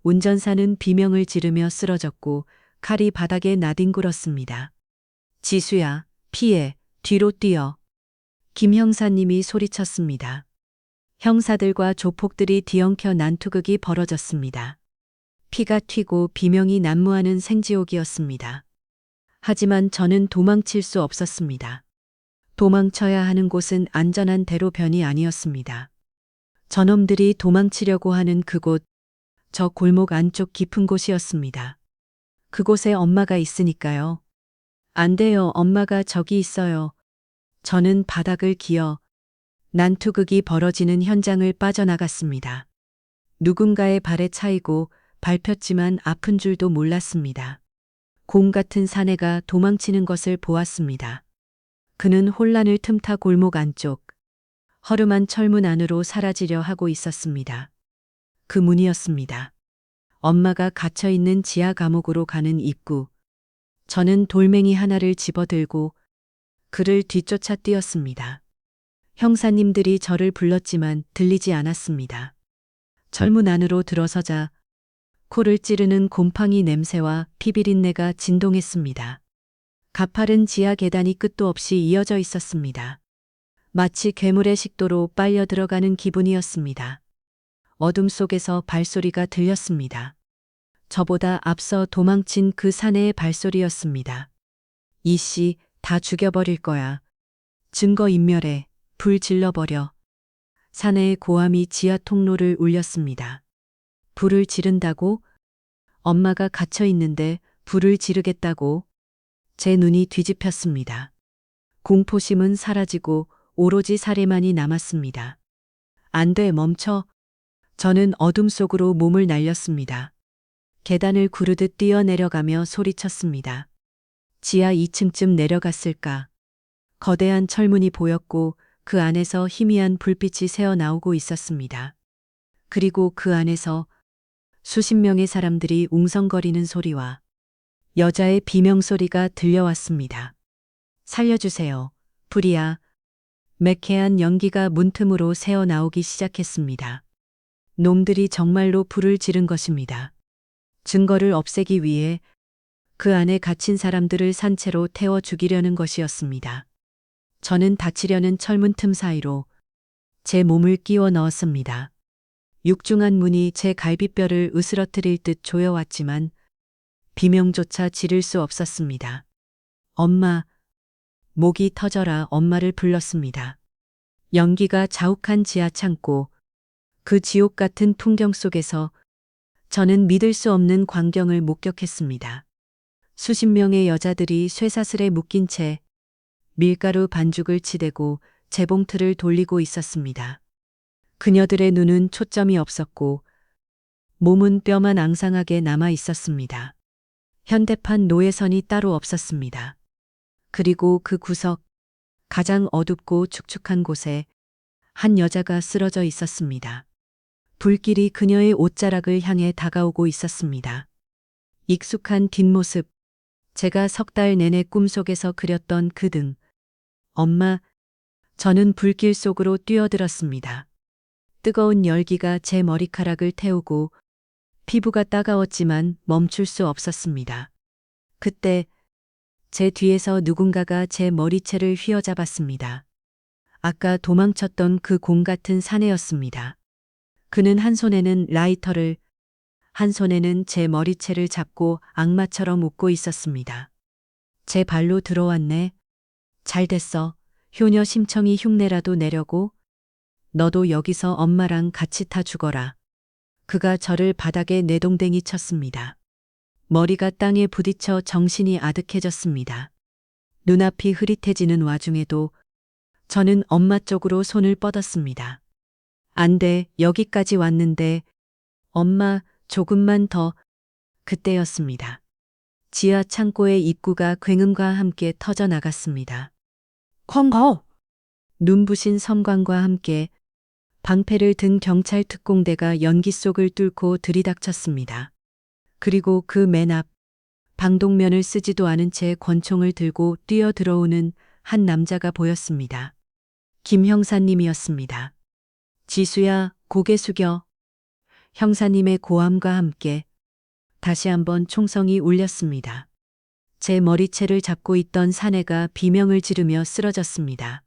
운전사는 비명을 지르며 쓰러졌고 칼이 바닥에 나뒹굴었습니다. 지수야, 피해, 뒤로 뛰어. 김 형사님이 소리쳤습니다. 형사들과 조폭들이 뒤엉켜 난투극이 벌어졌습니다. 피가 튀고 비명이 난무하는 생지옥이었습니다. 하지만 저는 도망칠 수 없었습니다. 도망쳐야 하는 곳은 안전한 대로변이 아니었습니다. 저놈들이 도망치려고 하는 그곳, 저 골목 안쪽 깊은 곳이었습니다. 그곳에 엄마가 있으니까요. 안 돼요, 엄마가 저기 있어요. 저는 바닥을 기어 난투극이 벌어지는 현장을 빠져나갔습니다. 누군가의 발에 차이고 밟혔지만 아픈 줄도 몰랐습니다. 곰 같은 사내가 도망치는 것을 보았습니다. 그는 혼란을 틈타 골목 안쪽, 허름한 철문 안으로 사라지려 하고 있었습니다. 그 문이었습니다. 엄마가 갇혀있는 지하 감옥으로 가는 입구. 저는 돌멩이 하나를 집어들고 그를 뒤쫓아 뛰었습니다. 형사님들이 저를 불렀지만 들리지 않았습니다. 철문 안으로 들어서자 코를 찌르는 곰팡이 냄새와 피비린내가 진동했습니다. 가파른 지하 계단이 끝도 없이 이어져 있었습니다. 마치 괴물의 식도로 빨려 들어가는 기분이었습니다. 어둠 속에서 발소리가 들렸습니다. 저보다 앞서 도망친 그 사내의 발소리였습니다. 이씨, 다 죽여버릴 거야. 증거인멸해. 불 질러버려. 사내의 고함이 지하 통로를 울렸습니다. 불을 지른다고? 엄마가 갇혀 있는데 불을 지르겠다고? 제 눈이 뒤집혔습니다. 공포심은 사라지고 오로지 살해만이 남았습니다. 안 돼, 멈춰. 저는 어둠 속으로 몸을 날렸습니다. 계단을 구르듯 뛰어내려가며 소리쳤습니다. 지하 2층쯤 내려갔을까. 거대한 철문이 보였고 그 안에서 희미한 불빛이 새어나오고 있었습니다. 그리고 그 안에서 수십 명의 사람들이 웅성거리는 소리와 여자의 비명소리가 들려왔습니다. 살려주세요. 불이야. 매캐한 연기가 문틈으로 새어나오기 시작했습니다. 놈들이 정말로 불을 지른 것입니다. 증거를 없애기 위해 그 안에 갇힌 사람들을 산채로 태워 죽이려는 것이었습니다. 저는 닫히려는 철문 틈 사이로 제 몸을 끼워 넣었습니다. 육중한 문이 제 갈비뼈를 으스러뜨릴 듯 조여왔지만 비명조차 지를 수 없었습니다. 엄마, 목이 터져라 엄마를 불렀습니다. 연기가 자욱한 지하 창고, 그 지옥 같은 풍경 속에서 저는 믿을 수 없는 광경을 목격했습니다. 수십 명의 여자들이 쇠사슬에 묶인 채 밀가루 반죽을 치대고 재봉틀을 돌리고 있었습니다. 그녀들의 눈은 초점이 없었고 몸은 뼈만 앙상하게 남아 있었습니다. 현대판 노예선이 따로 없었습니다. 그리고 그 구석, 가장 어둡고 축축한 곳에 한 여자가 쓰러져 있었습니다. 불길이 그녀의 옷자락을 향해 다가오고 있었습니다. 익숙한 뒷모습, 제가 석 달 내내 꿈속에서 그렸던 그 등. 엄마, 저는 불길 속으로 뛰어들었습니다. 뜨거운 열기가 제 머리카락을 태우고 피부가 따가웠지만 멈출 수 없었습니다. 그때 제 뒤에서 누군가가 제 머리채를 휘어잡았습니다. 아까 도망쳤던 그 곰 같은 사내였습니다. 그는 한 손에는 라이터를, 한 손에는 제 머리채를 잡고 악마처럼 웃고 있었습니다. 제 발로 들어왔네. 잘 됐어. 효녀 심청이 흉내라도 내려고. 너도 여기서 엄마랑 같이 타 죽어라. 그가 저를 바닥에 내동댕이 쳤습니다. 머리가 땅에 부딪혀 정신이 아득해졌습니다. 눈앞이 흐릿해지는 와중에도 저는 엄마 쪽으로 손을 뻗었습니다. 안 돼, 여기까지 왔는데. 엄마, 조금만 더. 그때였습니다. 지하 창고의 입구가 굉음과 함께 터져 나갔습니다. 쾅거! 눈부신 섬광과 함께 방패를 든 경찰 특공대가 연기 속을 뚫고 들이닥쳤습니다. 그리고 그 맨 앞, 방독면을 쓰지도 않은 채 권총을 들고 뛰어 들어오는 한 남자가 보였습니다. 김 형사님이었습니다. 지수야, 고개 숙여. 형사님의 고함과 함께 다시 한번 총성이 울렸습니다. 제 머리채를 잡고 있던 사내가 비명을 지르며 쓰러졌습니다.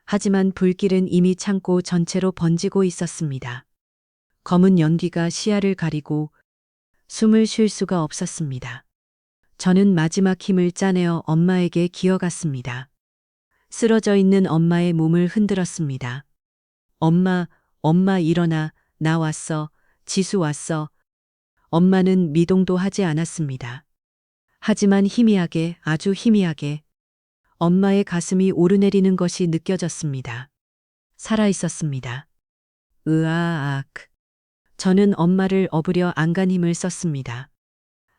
하지만 불길은 이미 창고 전체로 번지고 있었습니다. 검은 연기가 시야를 가리고 숨을 쉴 수가 없었습니다. 저는 마지막 힘을 짜내어 엄마에게 기어갔습니다. 쓰러져 있는 엄마의 몸을 흔들었습니다. 엄마, 엄마 일어나. 나 왔어. 지수 왔어. 엄마는 미동도 하지 않았습니다. 하지만 희미하게, 아주 희미하게 엄마의 가슴이 오르내리는 것이 느껴졌습니다. 살아 있었습니다. 으아악. 저는 엄마를 업으려 안간 힘을 썼습니다.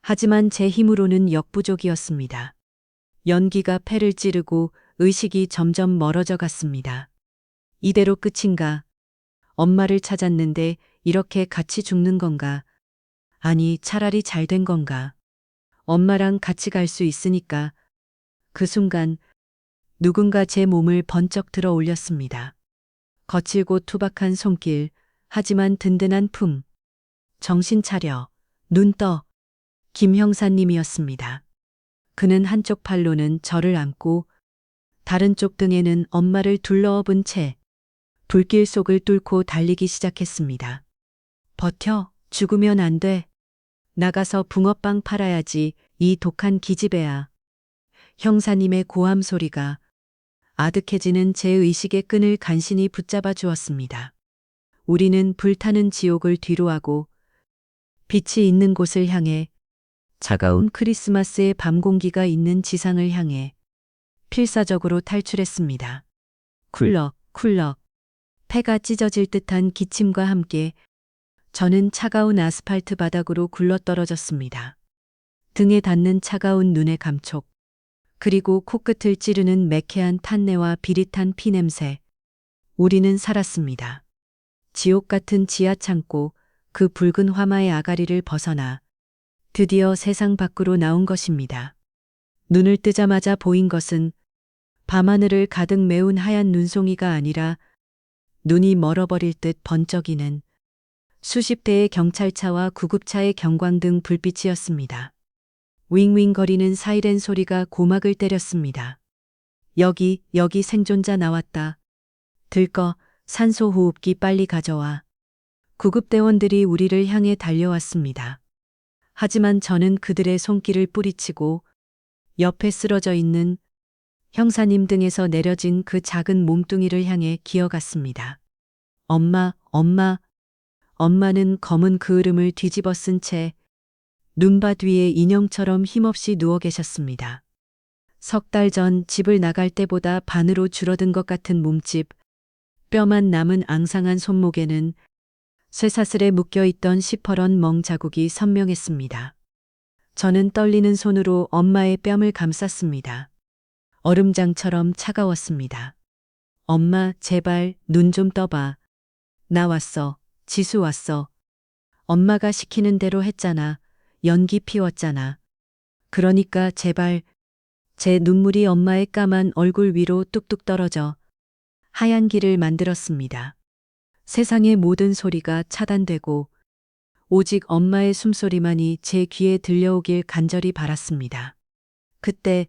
하지만 제 힘으로는 역부족이었습니다. 연기가 폐를 찌르고 의식이 점점 멀어져 갔습니다. 이대로 끝인가? 엄마를 찾았는데 이렇게 같이 죽는 건가? 아니, 차라리 잘 된 건가? 엄마랑 같이 갈 수 있으니까. 그 순간 누군가 제 몸을 번쩍 들어 올렸습니다. 거칠고 투박한 손길, 하지만 든든한 품. 정신 차려. 눈 떠. 김 형사님이었습니다. 그는 한쪽 팔로는 저를 안고 다른 쪽 등에는 엄마를 둘러업은 채 불길 속을 뚫고 달리기 시작했습니다. 버텨. 죽으면 안 돼. 나가서 붕어빵 팔아야지. 이 독한 기집애야. 형사님의 고함 소리가 아득해지는 제 의식의 끈을 간신히 붙잡아 주었습니다. 우리는 불타는 지옥을 뒤로하고 빛이 있는 곳을 향해, 차가운 크리스마스의 밤 공기가 있는 지상을 향해 필사적으로 탈출했습니다. 쿨럭, 쿨럭. 폐가 찢어질 듯한 기침과 함께 저는 차가운 아스팔트 바닥으로 굴러떨어졌습니다. 등에 닿는 차가운 눈의 감촉, 그리고 코끝을 찌르는 매캐한 탄내와 비릿한 피냄새. 우리는 살았습니다. 지옥 같은 지하 창고, 그 붉은 화마의 아가리를 벗어나 드디어 세상 밖으로 나온 것입니다. 눈을 뜨자마자 보인 것은 밤하늘을 가득 메운 하얀 눈송이가 아니라 눈이 멀어버릴 듯 번쩍이는 수십 대의 경찰차와 구급차의 경광등 불빛이었습니다. 윙윙거리는 사이렌 소리가 고막을 때렸습니다. 여기 생존자 나왔다. 들꺼, 산소호흡기 빨리 가져와. 구급대원들이 우리를 향해 달려왔습니다. 하지만 저는 그들의 손길을 뿌리치고 옆에 쓰러져 있는 형사님 등에서 내려진 그 작은 몸뚱이를 향해 기어갔습니다. 엄마, 엄마. 엄마는 검은 그을음을 뒤집어 쓴 채 눈밭 위에 인형처럼 힘없이 누워 계셨습니다. 석 달 전 집을 나갈 때보다 반으로 줄어든 것 같은 몸집, 뼈만 남은 앙상한 손목에는 쇠사슬에 묶여있던 시퍼런 멍 자국이 선명했습니다. 저는 떨리는 손으로 엄마의 뺨을 감쌌습니다. 얼음장처럼 차가웠습니다. 엄마, 제발 눈 좀 떠봐. 나 왔어. 지수 왔어. 엄마가 시키는 대로 했잖아. 연기 피웠잖아. 그러니까 제발. 제 눈물이 엄마의 까만 얼굴 위로 뚝뚝 떨어져 하얀 길을 만들었습니다. 세상의 모든 소리가 차단되고 오직 엄마의 숨소리만이 제 귀에 들려오길 간절히 바랐습니다. 그때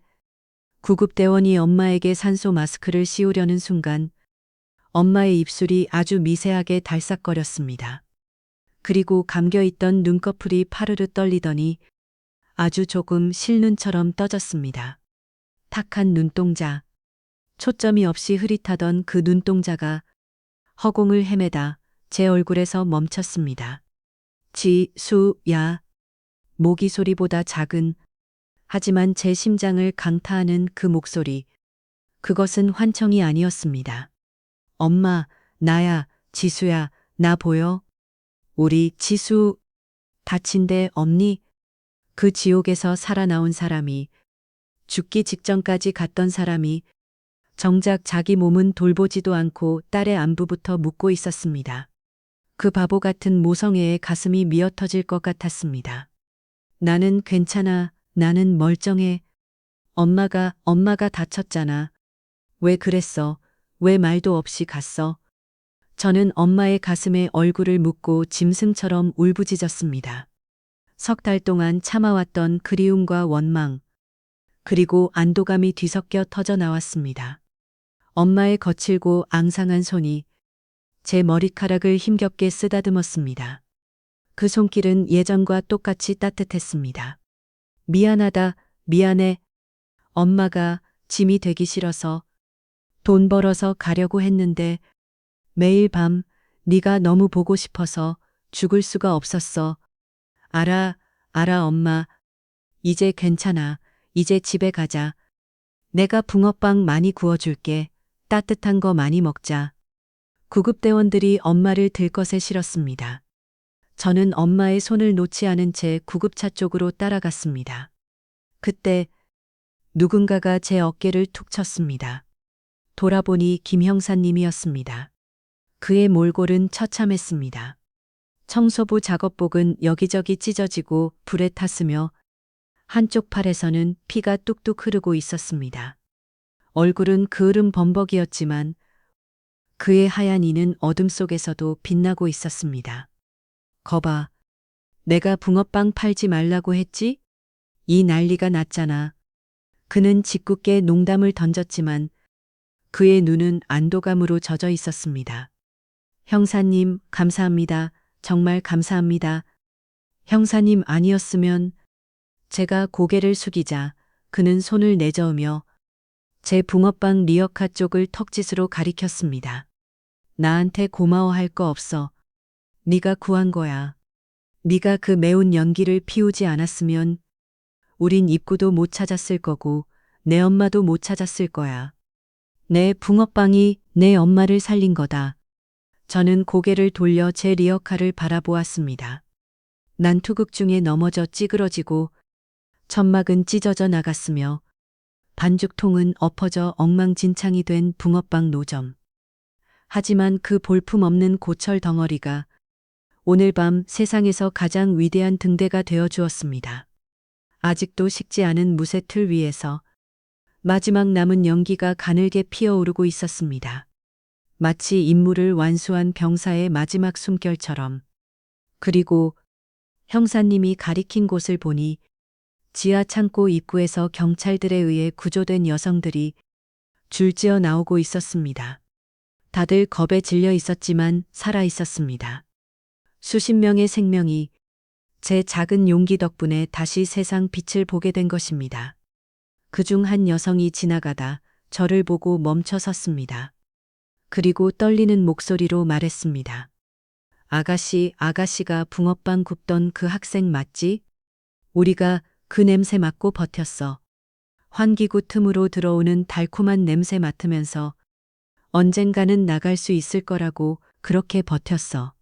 구급대원이 엄마에게 산소 마스크를 씌우려는 순간 엄마의 입술이 아주 미세하게 달싹거렸습니다. 그리고 감겨있던 눈꺼풀이 파르르 떨리더니 아주 조금 실눈처럼 떠졌습니다. 탁한 눈동자, 초점이 없이 흐릿하던 그 눈동자가 허공을 헤매다 제 얼굴에서 멈췄습니다. 지수야. 모기 소리보다 작은, 하지만 제 심장을 강타하는 그 목소리. 그것은 환청이 아니었습니다. 엄마, 나야, 지수야, 나 보여? 우리 지수, 다친 데 없니? 그 지옥에서 살아나온 사람이, 죽기 직전까지 갔던 사람이 정작 자기 몸은 돌보지도 않고 딸의 안부부터 묻고 있었습니다. 그 바보 같은 모성애의 가슴이 미어터질 것 같았습니다. 나는 괜찮아. 나는 멀쩡해. 엄마가 다쳤잖아. 왜 그랬어? 왜 말도 없이 갔어? 저는 엄마의 가슴에 얼굴을 묻고 짐승처럼 울부짖었습니다. 석 달 동안 참아왔던 그리움과 원망, 그리고 안도감이 뒤섞여 터져 나왔습니다. 엄마의 거칠고 앙상한 손이 제 머리카락을 힘겹게 쓰다듬었습니다. 그 손길은 예전과 똑같이 따뜻했습니다. 미안하다, 미안해. 엄마가 짐이 되기 싫어서 돈 벌어서 가려고 했는데 매일 밤 네가 너무 보고 싶어서 죽을 수가 없었어. 알아, 엄마. 이제 괜찮아. 이제 집에 가자. 내가 붕어빵 많이 구워줄게. 따뜻한 거 많이 먹자. 구급대원들이 엄마를 들것에 실었습니다. 저는 엄마의 손을 놓지 않은 채 구급차 쪽으로 따라갔습니다. 그때 누군가가 제 어깨를 툭 쳤습니다. 돌아보니 김 형사님이었습니다. 그의 몰골은 처참했습니다. 청소부 작업복은 여기저기 찢어지고 불에 탔으며 한쪽 팔에서는 피가 뚝뚝 흐르고 있었습니다. 얼굴은 그을음 범벅이었지만 그의 하얀 이는 어둠 속에서도 빛나고 있었습니다. 거봐, 내가 붕어빵 팔지 말라고 했지? 이 난리가 났잖아. 그는 짓궂게 농담을 던졌지만 그의 눈은 안도감으로 젖어 있었습니다. 형사님, 감사합니다. 정말 감사합니다. 형사님 아니었으면. 제가 고개를 숙이자 그는 손을 내저으며 제 붕어빵 리어카 쪽을 턱짓으로 가리켰습니다. 나한테 고마워할 거 없어. 네가 구한 거야. 네가 그 매운 연기를 피우지 않았으면 우린 입구도 못 찾았을 거고 내 엄마도 못 찾았을 거야. 내 붕어빵이 내 엄마를 살린 거다. 저는 고개를 돌려 제 리어카를 바라보았습니다. 난투극 중에 넘어져 찌그러지고 천막은 찢어져 나갔으며 반죽통은 엎어져 엉망진창이 된 붕어빵 노점. 하지만 그 볼품없는 고철 덩어리가 오늘 밤 세상에서 가장 위대한 등대가 되어 주었습니다. 아직도 식지 않은 무쇠 틀 위에서 마지막 남은 연기가 가늘게 피어오르고 있었습니다. 마치 임무를 완수한 병사의 마지막 숨결처럼. 그리고 형사님이 가리킨 곳을 보니 지하 창고 입구에서 경찰들에 의해 구조된 여성들이 줄지어 나오고 있었습니다. 다들 겁에 질려 있었지만 살아 있었습니다. 수십 명의 생명이 제 작은 용기 덕분에 다시 세상 빛을 보게 된 것입니다. 그중 한 여성이 지나가다 저를 보고 멈춰 섰습니다. 그리고 떨리는 목소리로 말했습니다. 아가씨가 붕어빵 굽던 그 학생 맞지? 우리가 그 냄새 맡고 버텼어. 환기구 틈으로 들어오는 달콤한 냄새 맡으면서 언젠가는 나갈 수 있을 거라고 그렇게 버텼어.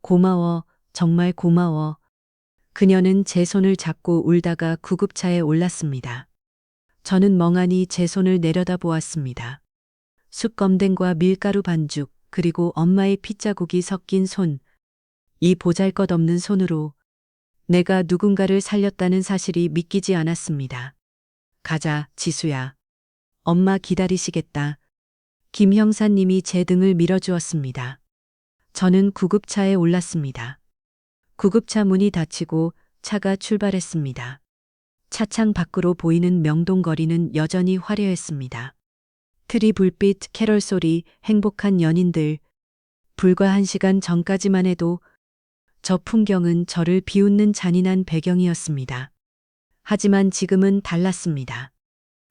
고마워, 정말 고마워. 그녀는 제 손을 잡고 울다가 구급차에 올랐습니다. 저는 멍하니 제 손을 내려다보았습니다. 숯검댕과 밀가루 반죽, 그리고 엄마의 핏자국이 섞인 손. 이 보잘것없는 손으로 내가 누군가를 살렸다는 사실이 믿기지 않았습니다. 가자, 지수야. 엄마 기다리시겠다. 김 형사님이 제 등을 밀어주었습니다. 저는 구급차에 올랐습니다. 구급차 문이 닫히고 차가 출발했습니다. 차창 밖으로 보이는 명동거리는 여전히 화려했습니다. 트리 불빛, 캐럴 소리, 행복한 연인들. 불과 1시간 전까지만 해도 저 풍경은 저를 비웃는 잔인한 배경이었습니다. 하지만 지금은 달랐습니다.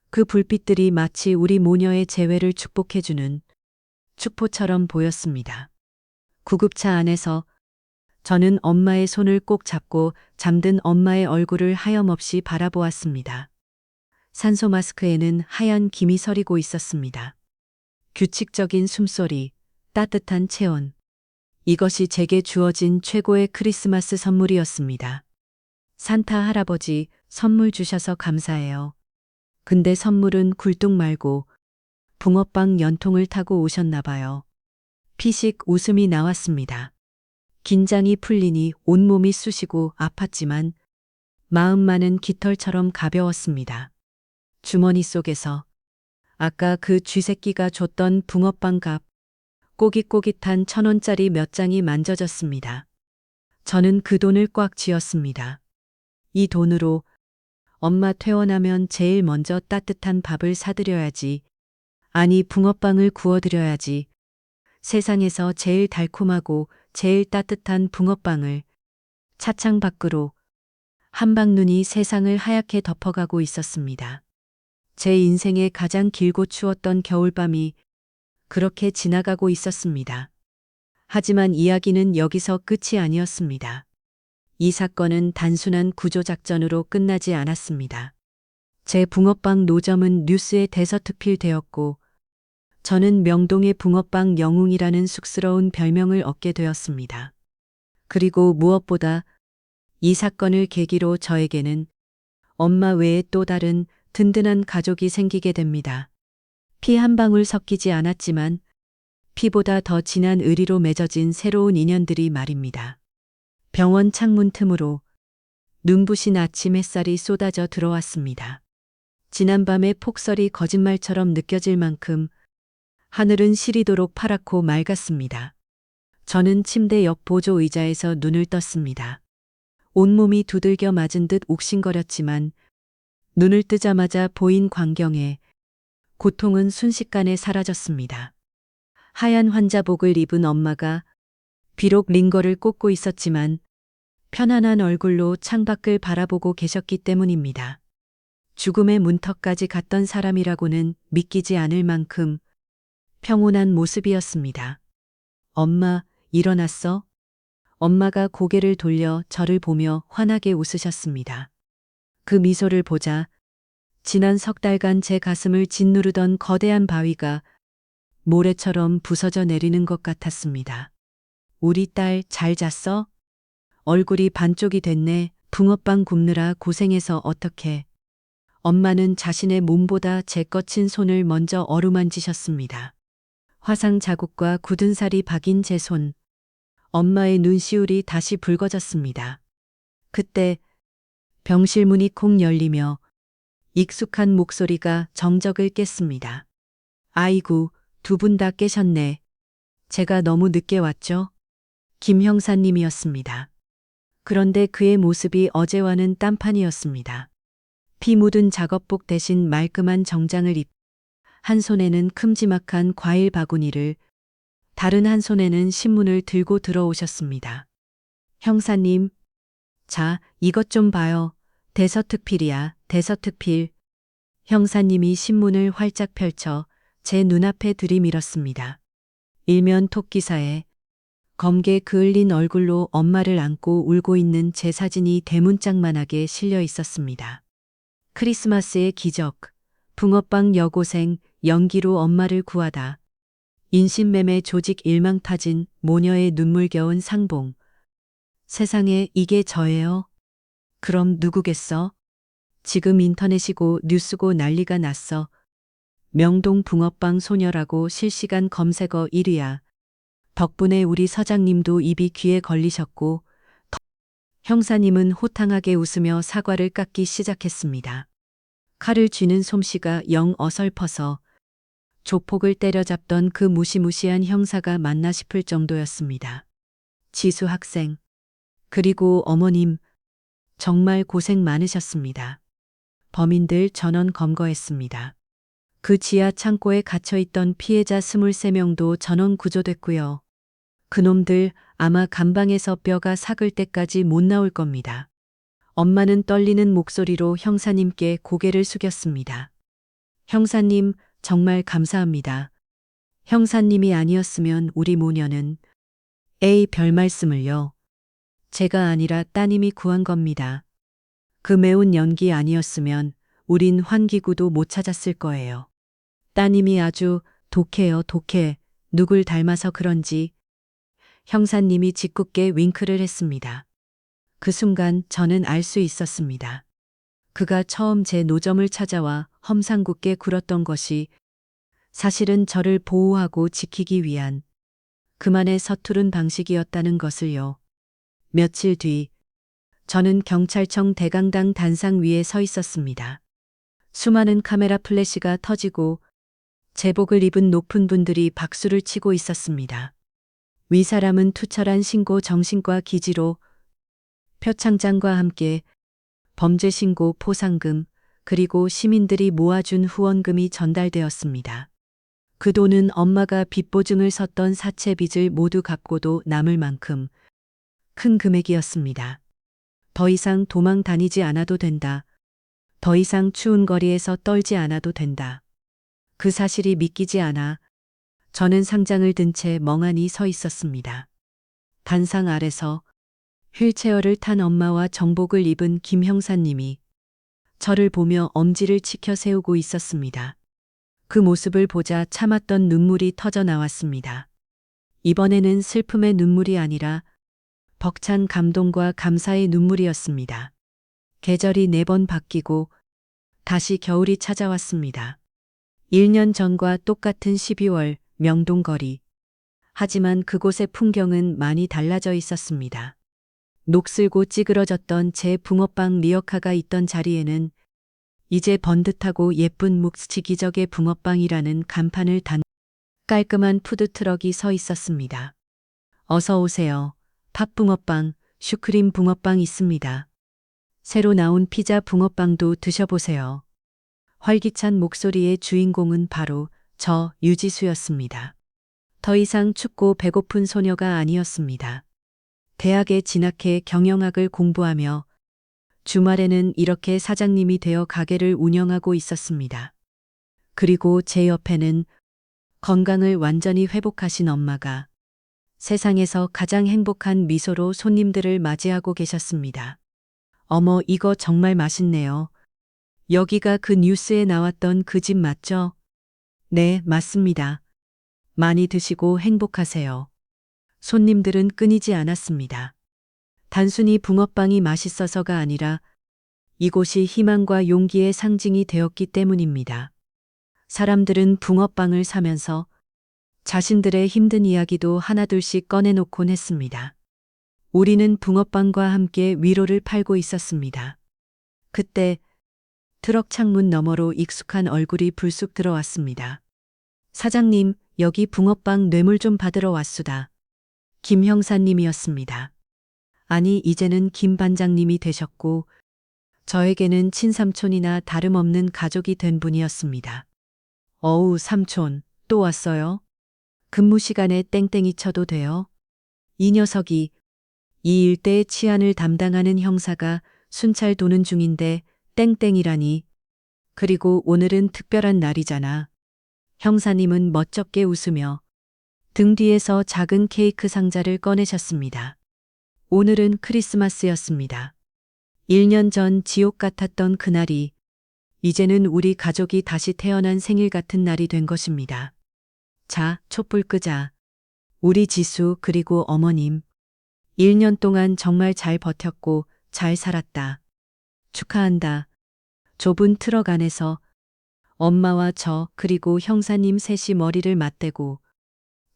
그 불빛들이 마치 우리 모녀의 재회를 축복해주는 축포처럼 보였습니다. 구급차 안에서 저는 엄마의 손을 꼭 잡고 잠든 엄마의 얼굴을 하염없이 바라보았습니다. 산소 마스크에는 하얀 김이 서리고 있었습니다. 규칙적인 숨소리, 따뜻한 체온. 이것이 제게 주어진 최고의 크리스마스 선물이었습니다. 산타 할아버지, 선물 주셔서 감사해요. 근데 선물은 굴뚝 말고 붕어빵 연통을 타고 오셨나 봐요. 피식 웃음이 나왔습니다. 긴장이 풀리니 온몸이 쑤시고 아팠지만 마음만은 깃털처럼 가벼웠습니다. 주머니 속에서 아까 그 쥐새끼가 줬던 붕어빵 값, 꼬깃꼬깃한 1,000원짜리 몇 장이 만져졌습니다. 저는 그 돈을 꽉 쥐었습니다. 이 돈으로 엄마 퇴원하면 제일 먼저 따뜻한 밥을 사드려야지. 아니, 붕어빵을 구워드려야지. 세상에서 제일 달콤하고 제일 따뜻한 붕어빵을. 차창 밖으로 한방눈이 세상을 하얗게 덮어가고 있었습니다. 제 인생의 가장 길고 추웠던 겨울밤이 그렇게 지나가고 있었습니다. 하지만 이야기는 여기서 끝이 아니었습니다. 이 사건은 단순한 구조작전으로 끝나지 않았습니다. 제 붕어빵 노점은 뉴스에 대서특필되었고 저는 명동의 붕어빵 영웅이라는 쑥스러운 별명을 얻게 되었습니다. 그리고 무엇보다 이 사건을 계기로 저에게는 엄마 외에 또 다른 든든한 가족이 생기게 됩니다. 피 한 방울 섞이지 않았지만 피보다 더 진한 의리로 맺어진 새로운 인연들이 말입니다. 병원 창문 틈으로 눈부신 아침 햇살이 쏟아져 들어왔습니다. 지난밤의 폭설이 거짓말처럼 느껴질 만큼 하늘은 시리도록 파랗고 맑았습니다. 저는 침대 옆 보조 의자에서 눈을 떴습니다. 온몸이 두들겨 맞은 듯 욱신거렸지만 눈을 뜨자마자 보인 광경에 고통은 순식간에 사라졌습니다. 하얀 환자복을 입은 엄마가 비록 링거를 꽂고 있었지만 편안한 얼굴로 창밖을 바라보고 계셨기 때문입니다. 죽음의 문턱까지 갔던 사람이라고는 믿기지 않을 만큼 평온한 모습이었습니다. 엄마, 일어났어? 엄마가 고개를 돌려 저를 보며 환하게 웃으셨습니다. 그 미소를 보자 지난 석 달간 제 가슴을 짓누르던 거대한 바위가 모래처럼 부서져 내리는 것 같았습니다. 우리 딸 잘 잤어? 얼굴이 반쪽이 됐네. 붕어빵 굽느라 고생해서 어떡해. 엄마는 자신의 몸보다 제 거친 손을 먼저 어루만지셨습니다. 화상 자국과 굳은 살이 박인 제 손. 엄마의 눈시울이 다시 붉어졌습니다. 그때 병실 문이 콩 열리며 익숙한 목소리가 정적을 깼습니다. 아이고, 두 분 다 깨셨네. 제가 너무 늦게 왔죠? 김 형사님이었습니다. 그런데 그의 모습이 어제와는 딴판이었습니다. 피 묻은 작업복 대신 말끔한 정장을 한 손에는 큼지막한 과일 바구니를, 다른 한 손에는 신문을 들고 들어오셨습니다. 형사님, 자, 이것 좀 봐요. 대서특필이야, 대서특필. 형사님이 신문을 활짝 펼쳐 제 눈앞에 들이밀었습니다. 일면 톡기사에 검게 그을린 얼굴로 엄마를 안고 울고 있는 제 사진이 대문짝만하게 실려 있었습니다. 크리스마스의 기적, 붕어빵 여고생, 연기로 엄마를 구하다. 인신매매 조직 일망타진, 모녀의 눈물겨운 상봉. 세상에 이게 저예요? 그럼 누구겠어? 지금 인터넷이고 뉴스고 난리가 났어. 명동 붕어빵 소녀라고 실시간 검색어 1위야. 덕분에 우리 서장님도 입이 귀에 걸리셨고 형사님은 호탕하게 웃으며 사과를 깎기 시작했습니다. 칼을 쥐는 솜씨가 영 어설퍼서 조폭을 때려잡던 그 무시무시한 형사가 맞나 싶을 정도였습니다. 지수 학생, 그리고 어머님, 정말 고생 많으셨습니다. 범인들 전원 검거했습니다. 그 지하 창고에 갇혀있던 피해자 23명도 전원 구조됐고요. 그놈들 아마 감방에서 뼈가 삭을 때까지 못 나올 겁니다. 엄마는 떨리는 목소리로 형사님께 고개를 숙였습니다. 형사님, 정말 감사합니다. 형사님이 아니었으면 우리 모녀는 별 말씀을요. 제가 아니라 따님이 구한 겁니다. 그 매운 연기 아니었으면 우린 환기구도 못 찾았을 거예요. 따님이 아주 독해요, 독해. 누굴 닮아서 그런지. 형사님이 짓궂게 윙크를 했습니다. 그 순간 저는 알 수 있었습니다. 그가 처음 제 노점을 찾아와 험상궂게 굴었던 것이 사실은 저를 보호하고 지키기 위한 그만의 서투른 방식이었다는 것을요. 며칠 뒤 저는 경찰청 대강당 단상 위에 서 있었습니다. 수많은 카메라 플래시가 터지고 제복을 입은 높은 분들이 박수를 치고 있었습니다. 윗사람은 투철한 신고 정신과 기지로 표창장과 함께 범죄 신고 포상금 그리고 시민들이 모아준 후원금이 전달되었습니다. 그 돈은 엄마가 빚보증을 섰던 사채 빚을 모두 갚고도 남을 만큼 큰 금액이었습니다. 더 이상 도망 다니지 않아도 된다. 더 이상 추운 거리에서 떨지 않아도 된다. 그 사실이 믿기지 않아 저는 상장을 든 채 멍하니 서 있었습니다. 단상 아래서 휠체어를 탄 엄마와 정복을 입은 김 형사님이 저를 보며 엄지를 치켜 세우고 있었습니다. 그 모습을 보자 참았던 눈물이 터져 나왔습니다. 이번에는 슬픔의 눈물이 아니라 벅찬 감동과 감사의 눈물이었습니다. 계절이 4번 바뀌고 다시 겨울이 찾아왔습니다. 1년 전과 똑같은 12월 명동거리. 하지만 그곳의 풍경은 많이 달라져 있었습니다. 녹슬고 찌그러졌던 제 붕어빵 리어카가 있던 자리에는 이제 번듯하고 예쁜 묵스치 기적의 붕어빵이라는 간판을 단 깔끔한 푸드트럭이 서 있었습니다. 어서 오세요. 팥붕어빵, 슈크림 붕어빵 있습니다. 새로 나온 피자 붕어빵도 드셔보세요. 활기찬 목소리의 주인공은 바로 저 유지수였습니다. 더 이상 춥고 배고픈 소녀가 아니었습니다. 대학에 진학해 경영학을 공부하며 주말에는 이렇게 사장님이 되어 가게를 운영하고 있었습니다. 그리고 제 옆에는 건강을 완전히 회복하신 엄마가 세상에서 가장 행복한 미소로 손님들을 맞이하고 계셨습니다. 어머, 이거 정말 맛있네요. 여기가 그 뉴스에 나왔던 그 집 맞죠? 네, 맞습니다. 많이 드시고 행복하세요. 손님들은 끊이지 않았습니다. 단순히 붕어빵이 맛있어서가 아니라 이곳이 희망과 용기의 상징이 되었기 때문입니다. 사람들은 붕어빵을 사면서 자신들의 힘든 이야기도 하나둘씩 꺼내놓곤 했습니다. 우리는 붕어빵과 함께 위로를 팔고 있었습니다. 그때 트럭 창문 너머로 익숙한 얼굴이 불쑥 들어왔습니다. 사장님, 여기 붕어빵 뇌물 좀 받으러 왔수다. 김 형사님이었습니다. 아니, 이제는 김 반장님이 되셨고 저에게는 친삼촌이나 다름없는 가족이 된 분이었습니다. 어우, 삼촌, 또 왔어요? 근무 시간에 땡땡이 쳐도 돼요? 이 녀석이 이 일대의 치안을 담당하는 형사가 순찰 도는 중인데 땡땡이라니. 그리고 오늘은 특별한 날이잖아. 형사님은 멋쩍게 웃으며 등 뒤에서 작은 케이크 상자를 꺼내셨습니다. 오늘은 크리스마스였습니다. 1년 전 지옥 같았던 그날이 이제는 우리 가족이 다시 태어난 생일 같은 날이 된 것입니다. 자, 촛불 끄자. 우리 지수 그리고 어머님. 1년 동안 정말 잘 버텼고 잘 살았다. 축하한다. 좁은 트럭 안에서 엄마와 저 그리고 형사님 셋이 머리를 맞대고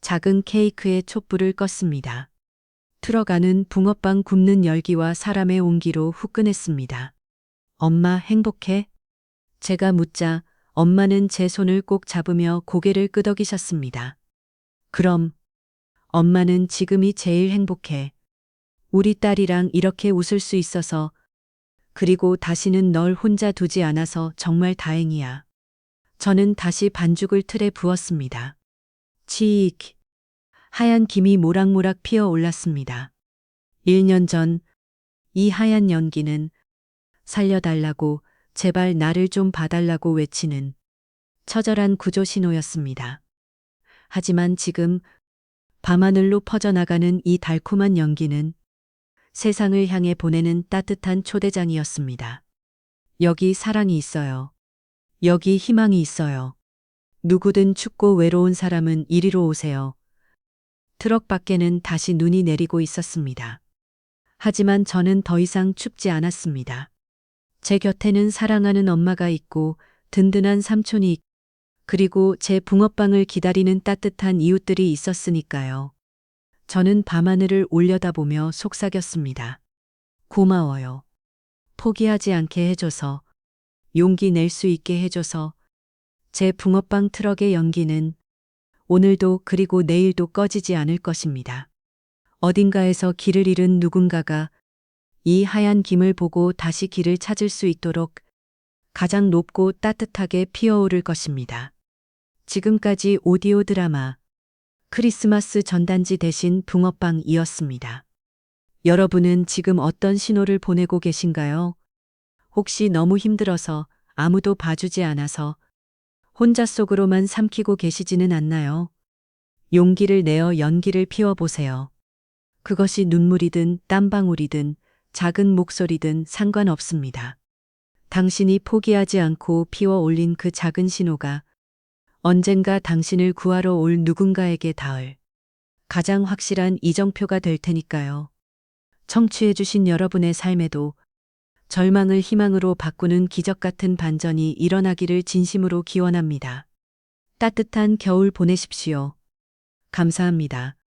작은 케이크에 촛불을 껐습니다. 트럭 안은 붕어빵 굽는 열기와 사람의 온기로 후끈했습니다. 엄마 행복해? 제가 묻자 엄마는 제 손을 꼭 잡으며 고개를 끄덕이셨습니다. 그럼 엄마는 지금이 제일 행복해. 우리 딸이랑 이렇게 웃을 수 있어서 그리고 다시는 널 혼자 두지 않아서 정말 다행이야. 저는 다시 반죽을 틀에 부었습니다. 치익. 하얀 김이 모락모락 피어 올랐습니다. 1년 전 이 하얀 연기는 살려달라고 제발 나를 좀 봐달라고 외치는 처절한 구조 신호였습니다. 하지만 지금 밤하늘로 퍼져나가는 이 달콤한 연기는 세상을 향해 보내는 따뜻한 초대장이었습니다. 여기 사랑이 있어요. 여기 희망이 있어요. 누구든 춥고 외로운 사람은 이리로 오세요. 트럭 밖에는 다시 눈이 내리고 있었습니다. 하지만 저는 더 이상 춥지 않았습니다. 제 곁에는 사랑하는 엄마가 있고 든든한 삼촌이 있고 그리고 제 붕어빵을 기다리는 따뜻한 이웃들이 있었으니까요. 저는 밤하늘을 올려다보며 속삭였습니다. 고마워요. 포기하지 않게 해줘서, 용기 낼 수 있게 해줘서, 제 붕어빵 트럭의 연기는 오늘도 그리고 내일도 꺼지지 않을 것입니다. 어딘가에서 길을 잃은 누군가가 이 하얀 김을 보고 다시 길을 찾을 수 있도록 가장 높고 따뜻하게 피어오를 것입니다. 지금까지 오디오 드라마 크리스마스 전단지 대신 붕어빵이었습니다. 여러분은 지금 어떤 신호를 보내고 계신가요? 혹시 너무 힘들어서 아무도 봐주지 않아서 혼자 속으로만 삼키고 계시지는 않나요? 용기를 내어 연기를 피워보세요. 그것이 눈물이든 땀방울이든 작은 목소리든 상관없습니다. 당신이 포기하지 않고 피워 올린 그 작은 신호가 언젠가 당신을 구하러 올 누군가에게 닿을 가장 확실한 이정표가 될 테니까요. 청취해주신 여러분의 삶에도 절망을 희망으로 바꾸는 기적 같은 반전이 일어나기를 진심으로 기원합니다. 따뜻한 겨울 보내십시오. 감사합니다.